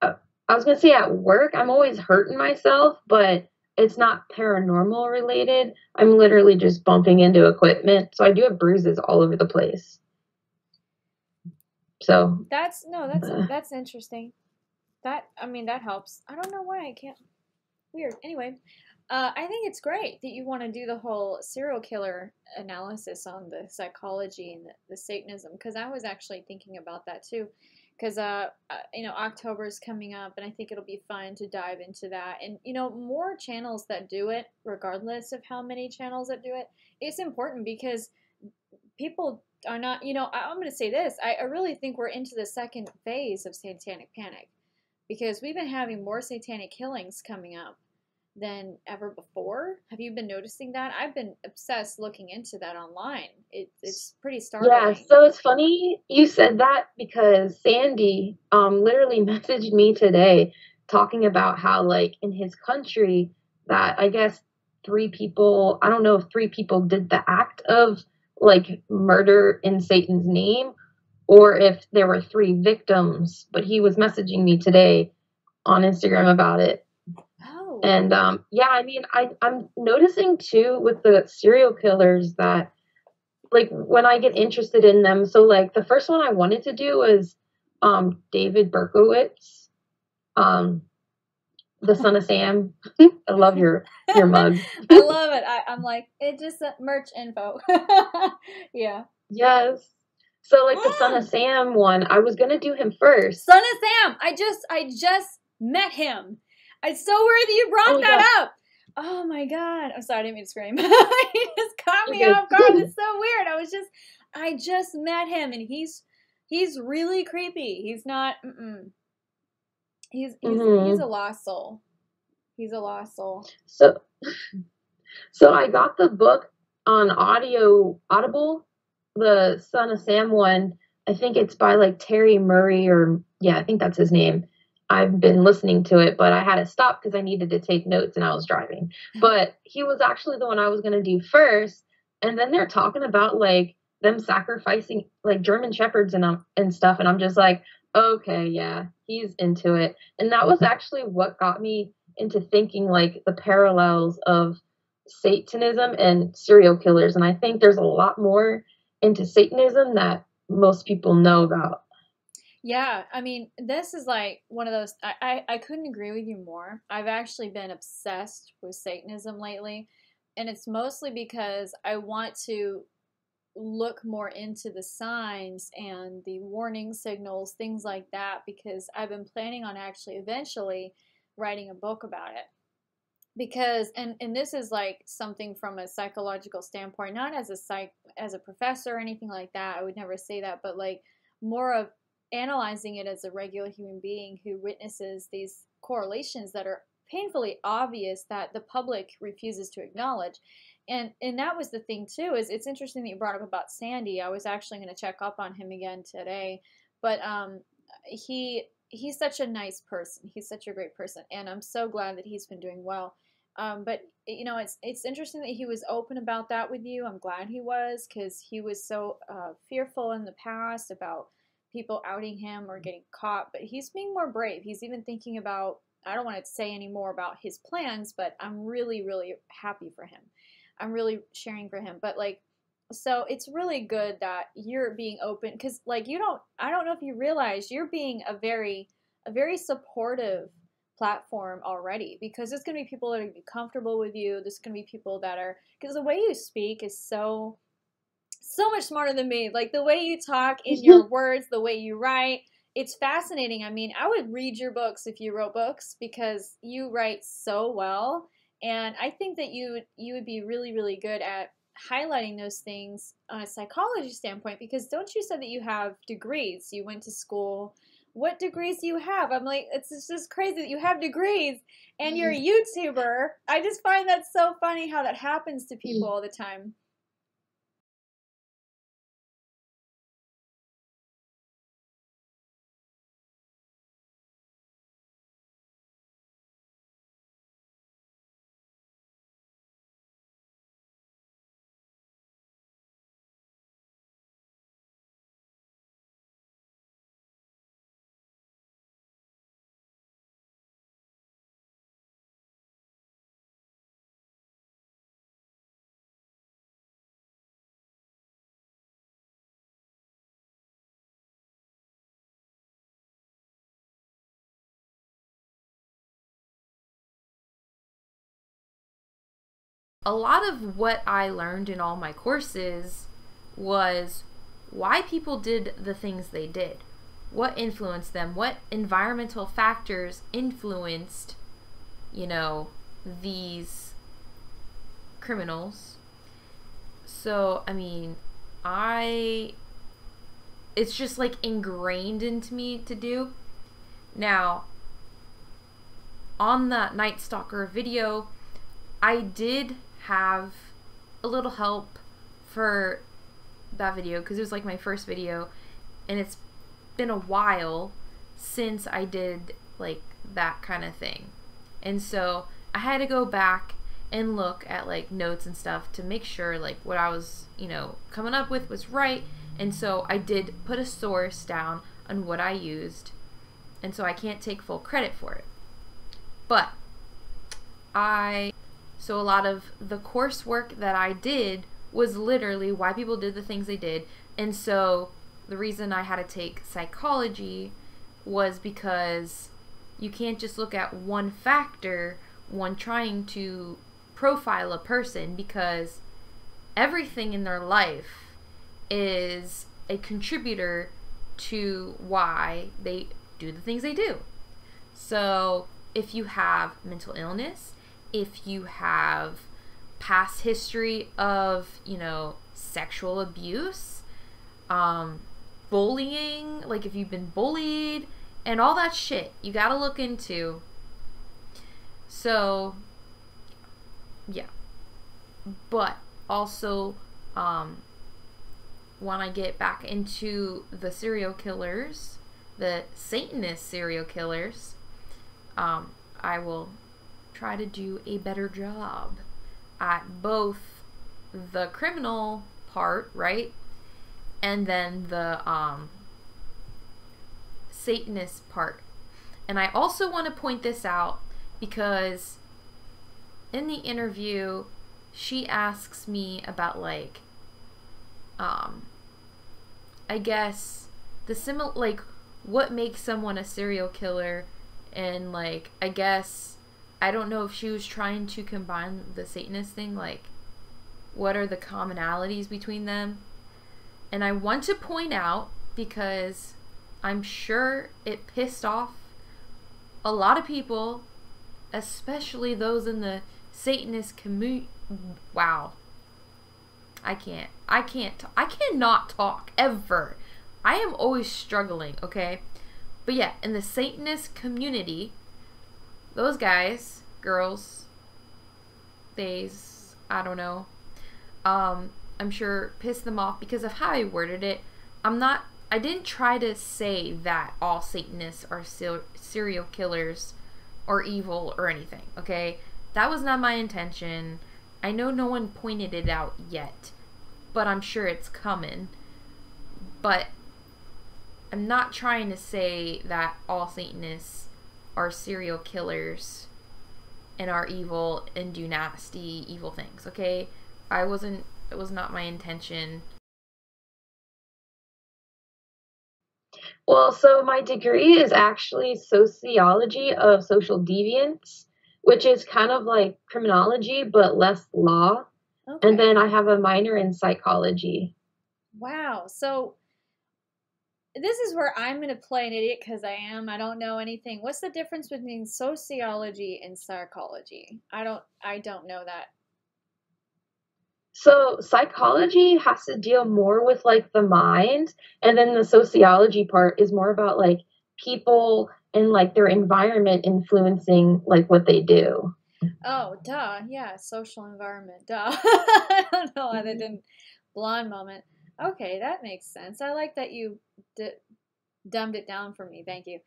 I was gonna say at work, I'm always hurting myself, but it's not paranormal related. I'm literally just bumping into equipment, so I do have bruises all over the place. So that's interesting. That helps. I don't know why I can't. Weird. Anyway, I think it's great that you want to do the whole serial killer analysis on the psychology and the Satanism because I was actually thinking about that too. Because October is coming up, and I think it'll be fun to dive into that. And more channels that do it, regardless of how many channels that do it, it's important because people are not. I'm going to say this. I really think we're into the second phase of satanic panic because we've been having more satanic killings coming up than ever before. Have you been noticing that? I've been obsessed looking into that online. It's pretty startling. yeah, so it's funny you said that because Sandy literally messaged me today talking about how like in his country that I guess I don't know if 3 people did the act of like murder in Satan's name or if there were 3 victims, but he was messaging me today on Instagram about it. And yeah, I mean, I'm noticing too with the serial killers that, like, when I get interested in them, so like the first one I wanted to do was David Berkowitz, the son of Sam. I love your mug. I love it. I'm like, it just merch info. Yeah. Yes. So like the son of Sam one, I was gonna do him first. Son of Sam. I just met him. It's so weird that you brought that up. Oh my god. I'm sorry, I didn't mean to scream. He just caught me off guard. It's so weird. I just met him and he's really creepy. He's not he's a lost soul. He's a lost soul. So I got the book on Audible, the Son of Sam one. I think it's by like Terry Murray I think that's his name. I've been listening to it, but I had to stop because I needed to take notes and I was driving. But he was actually the one I was going to do first. And then they're talking about like them sacrificing like German shepherds and stuff. And I'm just like, okay, yeah, he's into it. And that was actually what got me into thinking like the parallels of Satanism and serial killers. And I think there's a lot more into Satanism that most people know about. Yeah, I mean, this is like one of those, I couldn't agree with you more. I've actually been obsessed with Satanism lately, and it's mostly because I want to look more into the signs and the warning signals, things like that, because I've been planning on actually eventually writing a book about it. Because, and this is like something from a psychological standpoint, not as a professor or anything like that, I would never say that, but like more of analyzing it as a regular human being who witnesses these correlations that are painfully obvious that the public refuses to acknowledge. And that was the thing too, is it's interesting that you brought up about Sandy. I was actually going to check up on him again today, but he's such a nice person. He's such a great person, and I'm so glad that he's been doing well. But you know, it's interesting that he was open about that with you. I'm glad he was, because he was so fearful in the past about people outing him or getting caught. But he's being more brave. He's even thinking about, I don't want to say any more about his plans, but I'm really, really happy for him. I'm really cheering for him. But like, so it's really good that you're being open, because like I don't know if you realize you're being a very supportive platform already, because there's going to be people that are going to be comfortable with you. There's going to be people that are, because the way you speak is so much smarter than me. Like the way you talk in your words, the way you write, it's fascinating. I mean, I would read your books if you wrote books, because you write so well. And I think that you would be really, really good at highlighting those things on a psychology standpoint, because don't you said that you have degrees? You went to school. What degrees do you have? I'm like, it's just crazy that you have degrees and you're a YouTuber. I just find that so funny how that happens to people all the time. A lot of what I learned in all my courses was why people did the things they did. What influenced them? What environmental factors influenced, you know, these criminals? So, I mean, it's just like ingrained into me to do. Now, on the Night Stalker video, I did have a little help for that video, because it was like my first video, and it's been a while since I did like that kind of thing. And so I had to go back and look at like notes and stuff to make sure like what I was, you know, coming up with was right. And so I did put a source down on what I used, and so I can't take full credit for it. But so a lot of the coursework that I did was literally why people did the things they did. And so the reason I had to take psychology was because you can't just look at one factor when trying to profile a person, because everything in their life is a contributor to why they do the things they do. So if you have mental illness, if you have past history of, you know, sexual abuse, bullying, like if you've been bullied and all that shit, you gotta look into. So yeah, but also when I get back into the serial killers, the Satanist serial killers, I will try to do a better job at both the criminal part, right, and then the Satanist part. And I also want to point this out because in the interview she asks me about like I guess the like what makes someone a serial killer, and like I guess I don't know if she was trying to combine the Satanist thing, like what are the commonalities between them. And I want to point out, because I'm sure it pissed off a lot of people, especially those in the Satanist community. Wow. I cannot talk ever. I am always struggling, okay? But yeah, in the Satanist community, those guys girls, theys, I don't know, I'm sure pissed them off because of how I worded it. I didn't try to say that all Satanists are serial killers or evil or anything, okay? That was not my intention. I know no one pointed it out yet, but I'm sure it's coming. But I'm not trying to say that all Satanists are serial killers and are evil and do nasty, evil things, okay? It was not my intention. Well, so my degree is actually sociology of social deviance, which is kind of like criminology but less law. Okay. And then I have a minor in psychology. Wow. So this is where I'm going to play an idiot because I don't know anything. What's the difference between sociology and psychology? I don't know that. So psychology has to deal more with like the mind, and then the sociology part is more about like people and like their environment influencing like what they do. Oh, duh. Yeah, social environment. Duh. I don't know why that didn't. Blonde moment. Okay, that makes sense. I like that you dumbed it down for me. Thank you.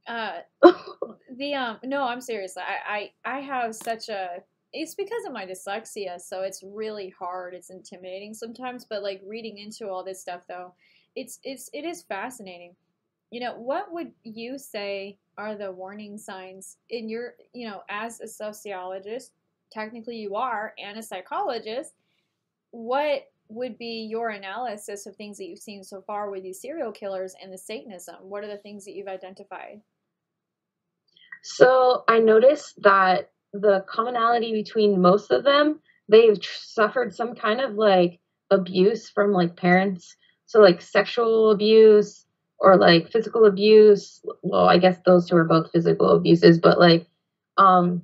No, I'm serious. I have such a. It's because of my dyslexia, so it's really hard. It's intimidating sometimes, but like reading into all this stuff though, it is fascinating. You know, what would you say are the warning signs in your, as a sociologist, technically you are, and a psychologist, what would be your analysis of things that you've seen so far with these serial killers and the Satanism? What are the things that you've identified? So I noticed that the commonality between most of them, they've suffered some kind of like abuse from like parents. So like sexual abuse or like physical abuse. Well, I guess those two are both physical abuses, but like, and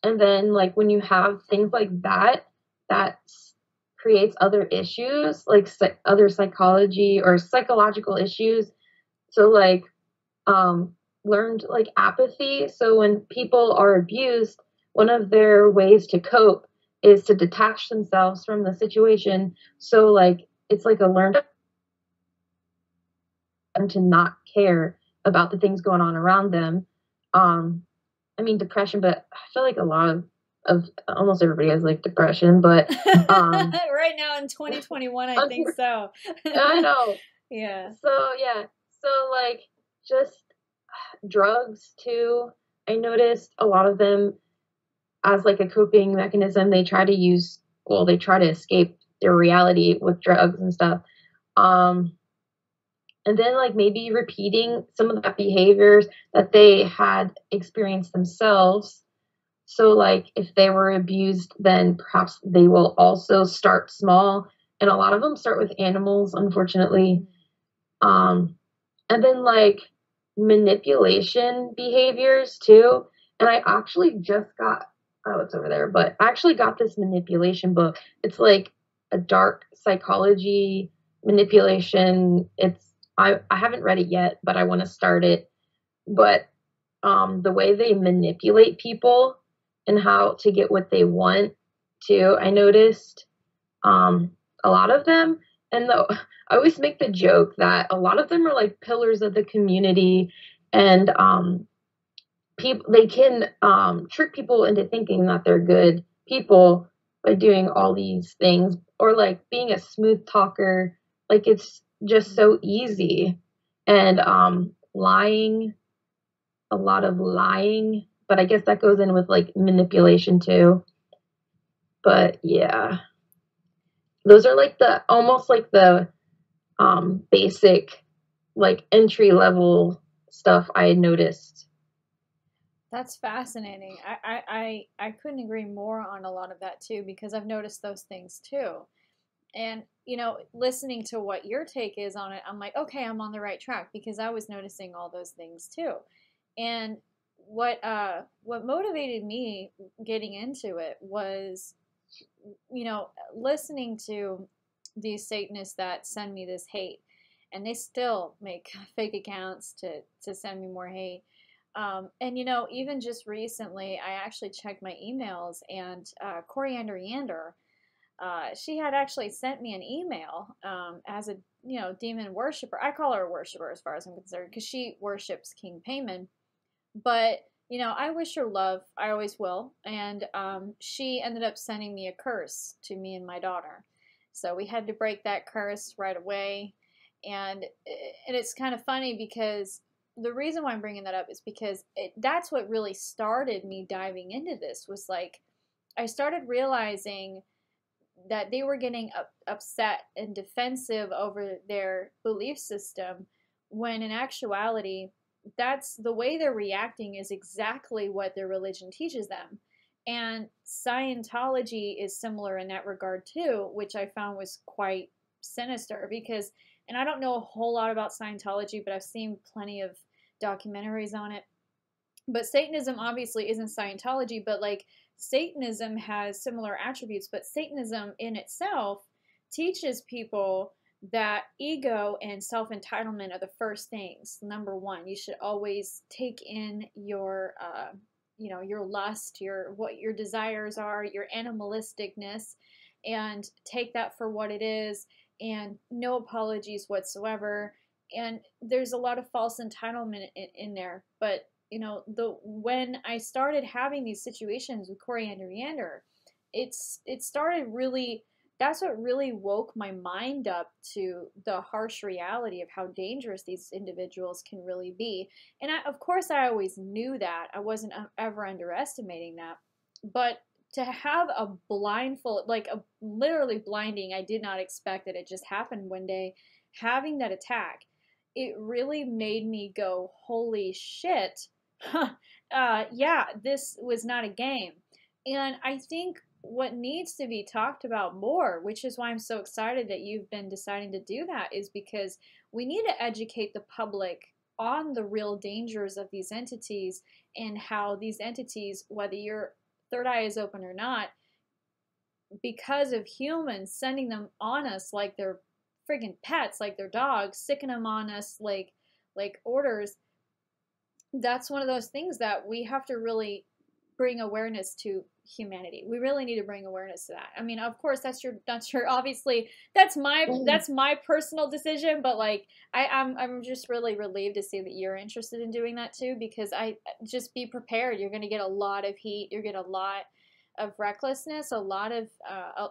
then like when you have things like that, that creates other issues, like other psychology or psychological issues. So like, learned like apathy. So when people are abused, one of their ways to cope is to detach themselves from the situation. So like it's like a learned to not care about the things going on around them. I mean depression, but I feel like a lot of almost everybody has like depression, but right now in 2021, I think so. I know. Yeah. So yeah. So like just drugs too. I noticed a lot of them as like a coping mechanism. They try to escape their reality with drugs and stuff. And then like maybe repeating some of the behaviors that they had experienced themselves. So like if they were abused, then perhaps they will also start small. And a lot of them start with animals, unfortunately. And then like manipulation behaviors too. And I actually just got, oh, it's over there, but I actually got this manipulation book. It's like a dark psychology manipulation. I haven't read it yet, but I want to start it. But the way they manipulate people and how to get what they want too, I noticed a lot of them. And I always make the joke that a lot of them are like pillars of the community, and people they can trick people into thinking that they're good people by doing all these things, or like being a smooth talker. Like it's just so easy, and lying, a lot of lying. But I guess that goes in with like manipulation too. But yeah, those are like the almost like the basic like entry level stuff I had noticed. That's fascinating. I couldn't agree more on a lot of that too, because I've noticed those things too. And, listening to what your take is on it, I'm like, okay, I'm on the right track because I was noticing all those things too. And what motivated me getting into it was, listening to these Satanists that send me this hate, and they still make fake accounts to send me more hate. And even just recently, I actually checked my emails, and Coriander Yander, she had actually sent me an email as a demon worshiper. I call her a worshiper as far as I'm concerned because she worships King Payman. But I wish her love. I always will. And she ended up sending me a curse to me and my daughter. So we had to break that curse right away. And it's kind of funny because the reason why I'm bringing that up is because that's what really started me diving into this. Was like I started realizing that they were getting upset and defensive over their belief system, when in actuality, that's the way they're reacting is exactly what their religion teaches them. And Scientology is similar in that regard too, which I found was quite sinister because, and I don't know a whole lot about Scientology, but I've seen plenty of documentaries on it. But Satanism obviously isn't Scientology, but like Satanism has similar attributes, but Satanism in itself teaches people that ego and self-entitlement are the first things. Number one, you should always take in your, your lust, what your desires are, your animalisticness, and take that for what it is, and no apologies whatsoever. And there's a lot of false entitlement in there, but when I started having these situations with Coriander Yander, it started really. That's what really woke my mind up to the harsh reality of how dangerous these individuals can really be. And of course, I always knew that. I wasn't ever underestimating that. But to have a blindfold, like a literally blinding, I did not expect that it just happened one day, having that attack, it really made me go, holy shit. Yeah, this was not a game. And I think what needs to be talked about more, which is why I'm so excited that you've been deciding to do that, is because we need to educate the public on the real dangers of these entities and how these entities, whether your third eye is open or not, because of humans sending them on us like they're friggin' pets, like they're dogs, sicking them on us like orders. That's one of those things that we have to really bring awareness to humanity. We really need to bring awareness to that. I mean, of course, that's your obviously that's my personal decision, but like I'm just really relieved to see that you're interested in doing that too, because just be prepared. You're going to get a lot of heat. You're going to get a lot of recklessness, a lot of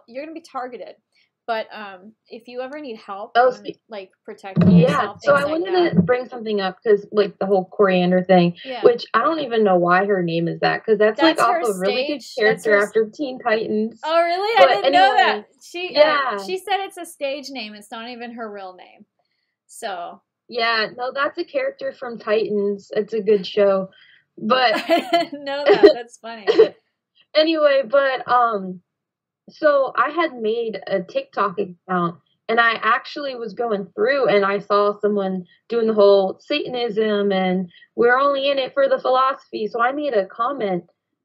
you're going to be targeted. But if you ever need help on, like, protecting yourself, so I wanted to bring something up because, like, the whole Coriander thing, which I don't even know why her name is that, because that's like off a really good character after Teen Titans. Oh, really? But I didn't know that. She said it's a stage name. It's not even her real name. So. Yeah, no, that's a character from Titans. It's a good show. But I didn't know that. That's funny. Anyway, but so I had made a TikTok account, and I actually was going through and I saw someone doing the whole Satanism and we're only in it for the philosophy. So I made a comment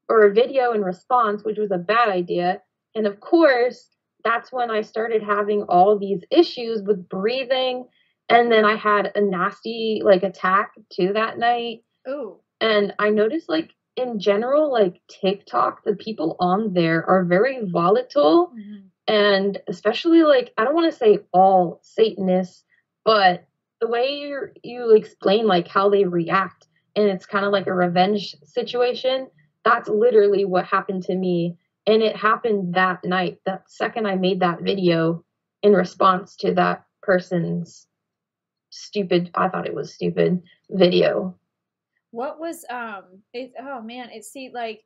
or a video in response, which was a bad idea. And of course, that's when I started having all these issues with breathing. And then I had a nasty attack too that night. Ooh. And I noticed in general, TikTok, the people on there are very volatile. Mm-hmm. And especially, I don't want to say all Satanists, but the way you explain, how they react, and it's kind of like a revenge situation, that's literally what happened to me. And it happened that night, that second I made that video in response to that person's I thought it was stupid video. What was, oh man,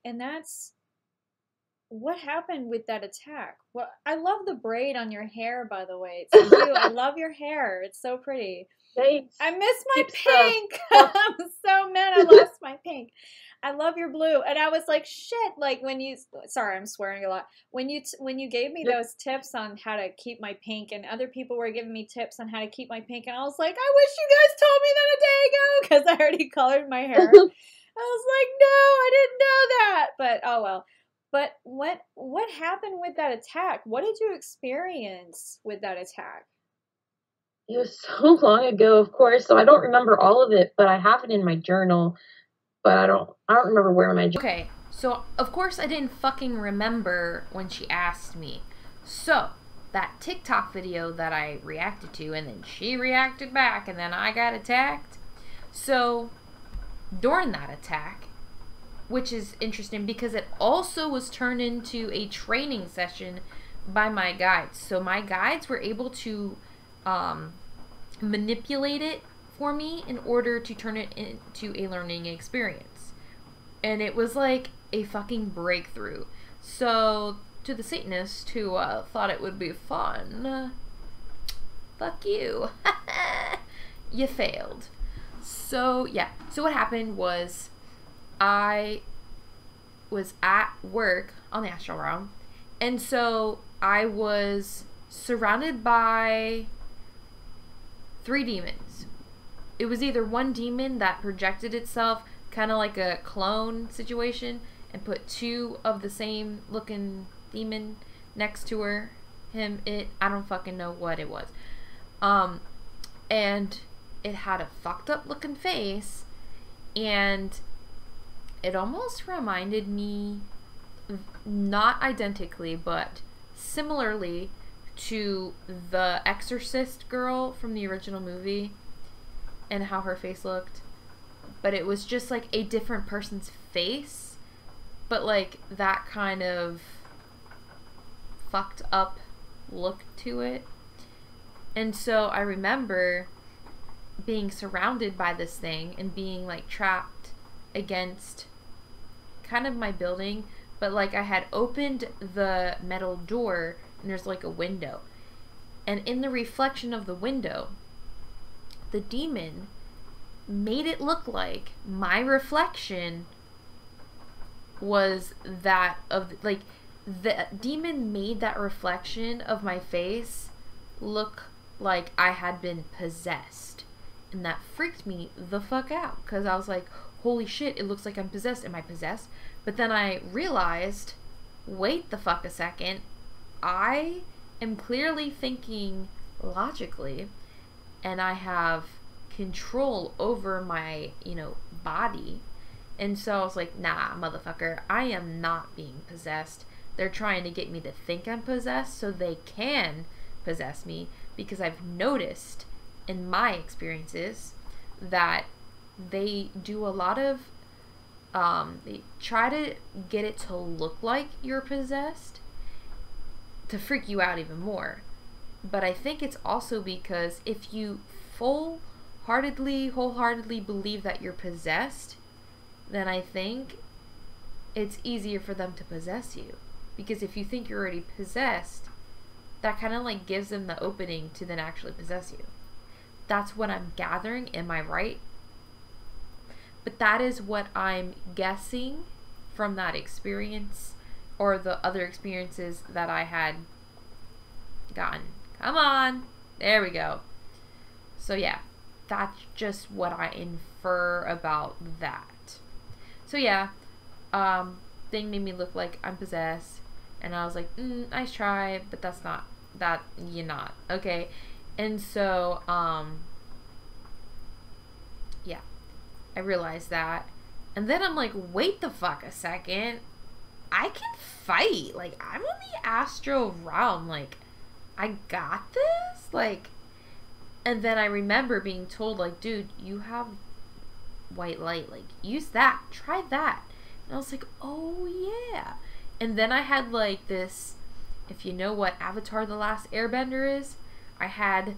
and that's, what happened with that attack? Well, I love the braid on your hair, by the way. It's you. I love your hair. It's so pretty. Thanks. I miss my pink. I'm so mad I lost my pink. I love your blue. And I was like, shit, sorry, I'm swearing a lot. When you gave me those tips on how to keep my pink, and other people were giving me tips on how to keep my pink, and I was like, I wish you guys told me that a day ago, because I already colored my hair. I was like, no, I didn't know that. But, oh well. But what happened with that attack? What did you experience with that attack? It was so long ago, of course, so I don't remember all of it, but I have it in my journal. but I don't remember where my Okay, so of course I didn't fucking remember when she asked me. So that TikTok video that I reacted to, and then she reacted back, and then I got attacked. So during that attack, which is interesting because it also was turned into a training session by my guides. So my guides were able to manipulate it for me in order to turn it into a learning experience. And it was like a fucking breakthrough. So to the Satanists who thought it would be fun, fuck you. You failed. So yeah, so what happened was I was at work on the Astral realm, and so I was surrounded by 3 demons. It was either one demon that projected itself, kind of like a clone situation, and put 2 of the same looking demon next to her, him, it, I don't fucking know what it was. And it had a fucked up looking face, and it almost reminded me, not identically, but similarly to the Exorcist girl from the original movie and how her face looked. But it was just like a different person's face, but like that kind of fucked up look to it. And so I remember being surrounded by this thing and being like trapped against kind of my building, but like I had opened the metal door and there's like a window, and in the reflection of the window, the demon made it look like my reflection was that of, like, the demon made that reflection of my face look like I had been possessed. And that freaked me the fuck out, because I was like, holy shit, it looks like I'm possessed. Am I possessed? But then I realized, wait the fuck a second, I am clearly thinking logically, and I have control over my, body. And so I was like, nah, motherfucker, I am not being possessed. They're trying to get me to think I'm possessed so they can possess me, because I've noticed in my experiences that they do a lot of they try to get it to look like you're possessed to freak you out even more. But I think it's also because if you wholeheartedly believe that you're possessed, then I think it's easier for them to possess you. Because if you think you're already possessed, that kind of like gives them the opening to then actually possess you. That's what I'm gathering. Am I right? But that is what I'm guessing from that experience, or the other experiences that I had gotten. Come on. There we go. So yeah, that's just what I infer about that. So yeah, thing made me look like I'm possessed, and I was like, nice try, but that's not, that, you're not. Okay. And so, yeah, I realized that. And then I'm like, wait the fuck a second. I can fight. Like, I'm in the astral realm. Like, I got this? Like, and then I remember being told, like, dude, you have white light. Like, use that. Try that. And I was like, oh, yeah. And then I had, like, this, if you know what Avatar The Last Airbender is, I had,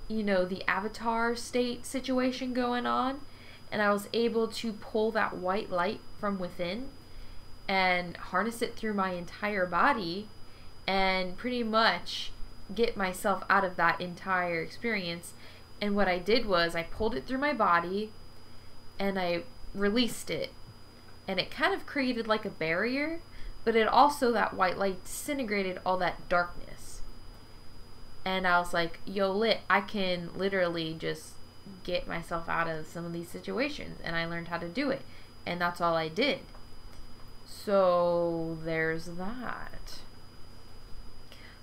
the Avatar state situation going on, and I was able to pull that white light from within and harness it through my entire body and pretty much get myself out of that entire experience. And what I did was I pulled it through my body and I released it, and it kind of created like a barrier, but it also, that white light disintegrated all that darkness. And I was like, yo, lit, I can literally just get myself out of some of these situations. And I learned how to do it. And that's all I did. So there's that.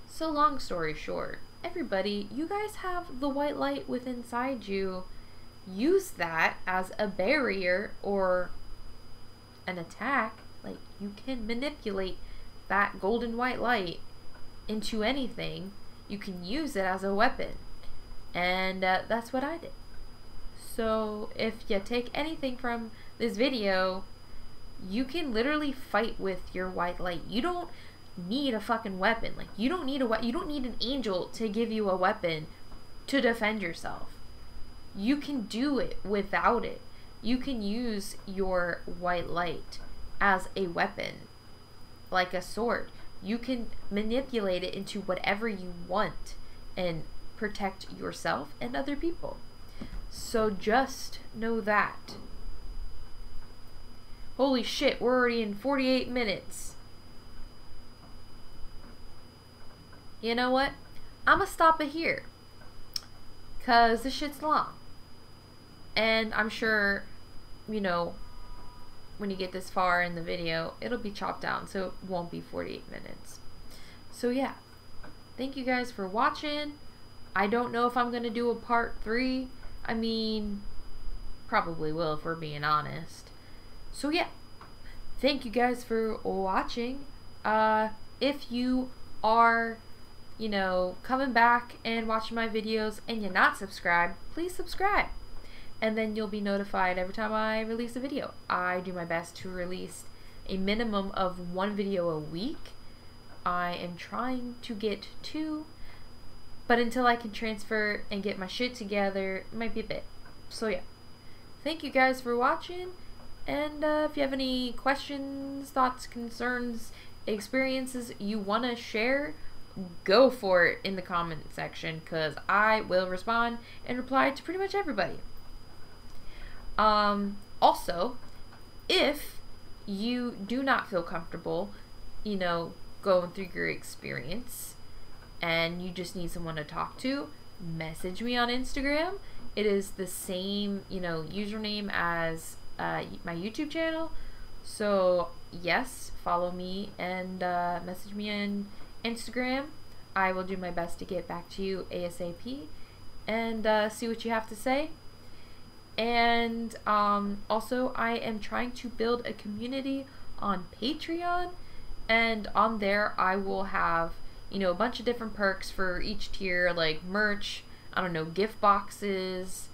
So long story short, everybody, you guys have the white light within inside you. Use that as a barrier or an attack, like, you can manipulate that golden white light into anything. You can use it as a weapon. And that's what I did. So if you take anything from this video, you can literally fight with your white light. You don't need a fucking weapon. Like, you don't need an angel to give you a weapon to defend yourself. You can do it without it. You can use your white light as a weapon, like a sword. You can manipulate it into whatever you want and protect yourself and other people. So just know that. Holy shit, we're already in 48 minutes. You know what? I'm gonna stop it here, cause this shit's long. And I'm sure, you know, when you get this far in the video, it'll be chopped down, so it won't be 48 minutes. So yeah, thank you guys for watching. I don't know if I'm gonna do a part 3. I mean, probably will if we're being honest. So yeah, thank you guys for watching. If you are, you know, coming back and watching my videos and you're not subscribed, please subscribe. And then you'll be notified every time I release a video. I do my best to release a minimum of 1 video a week. I am trying to get 2, but until I can transfer and get my shit together, it might be a bit. So yeah, thank you guys for watching, and if you have any questions, thoughts, concerns, experiences you want to share, go for it in the comment section, because I will respond and reply to pretty much everybody. Also, if you do not feel comfortable, you know, going through your experience and you just need someone to talk to, message me on Instagram. It is the same, you know, username as my YouTube channel. So yes, follow me and message me on Instagram. I will do my best to get back to you ASAP and see what you have to say. And also, I am trying to build a community on Patreon, and on there I will have, you know, a bunch of different perks for each tier, like merch, I don't know, gift boxes,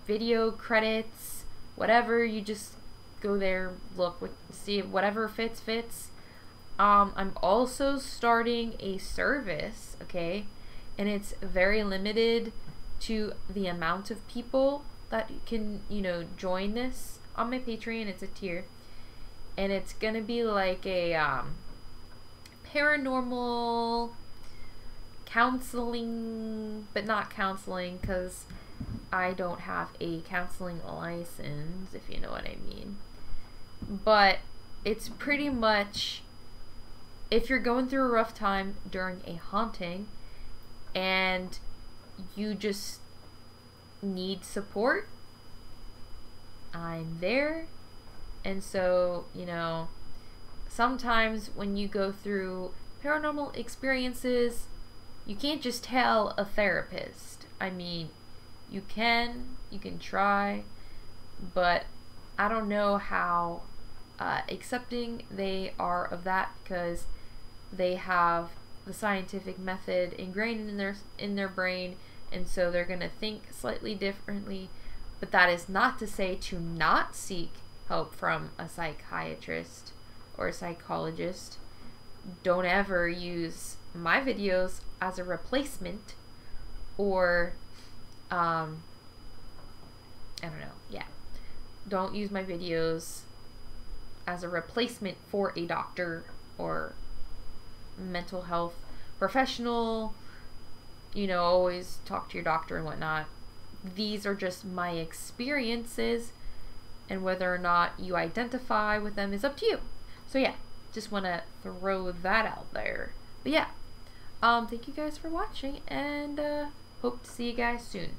video credits, whatever. You just go there, look, see whatever fits. I'm also starting a service, okay, and it's very limited to the amount of people that can, you know, join this on my Patreon. It's a tier, and it's gonna be like a paranormal counseling, but not counseling, because I don't have a counseling license, if you know what I mean. But it's pretty much, if you're going through a rough time during a haunting and you just need support, I'm there. And so, you know, sometimes when you go through paranormal experiences, you can't just tell a therapist. I mean, you can try, but I don't know how accepting they are of that, because they have the scientific method ingrained in their brain, and so they're gonna think slightly differently. But that is not to say to not seek help from a psychiatrist or a psychologist. Don't ever use my videos as a replacement, or I don't know, yeah. Don't use my videos as a replacement for a doctor or mental health professional. You know, always talk to your doctor and whatnot. These are just my experiences, and whether or not you identify with them is up to you. So yeah, just want to throw that out there. But yeah, thank you guys for watching, and hope to see you guys soon.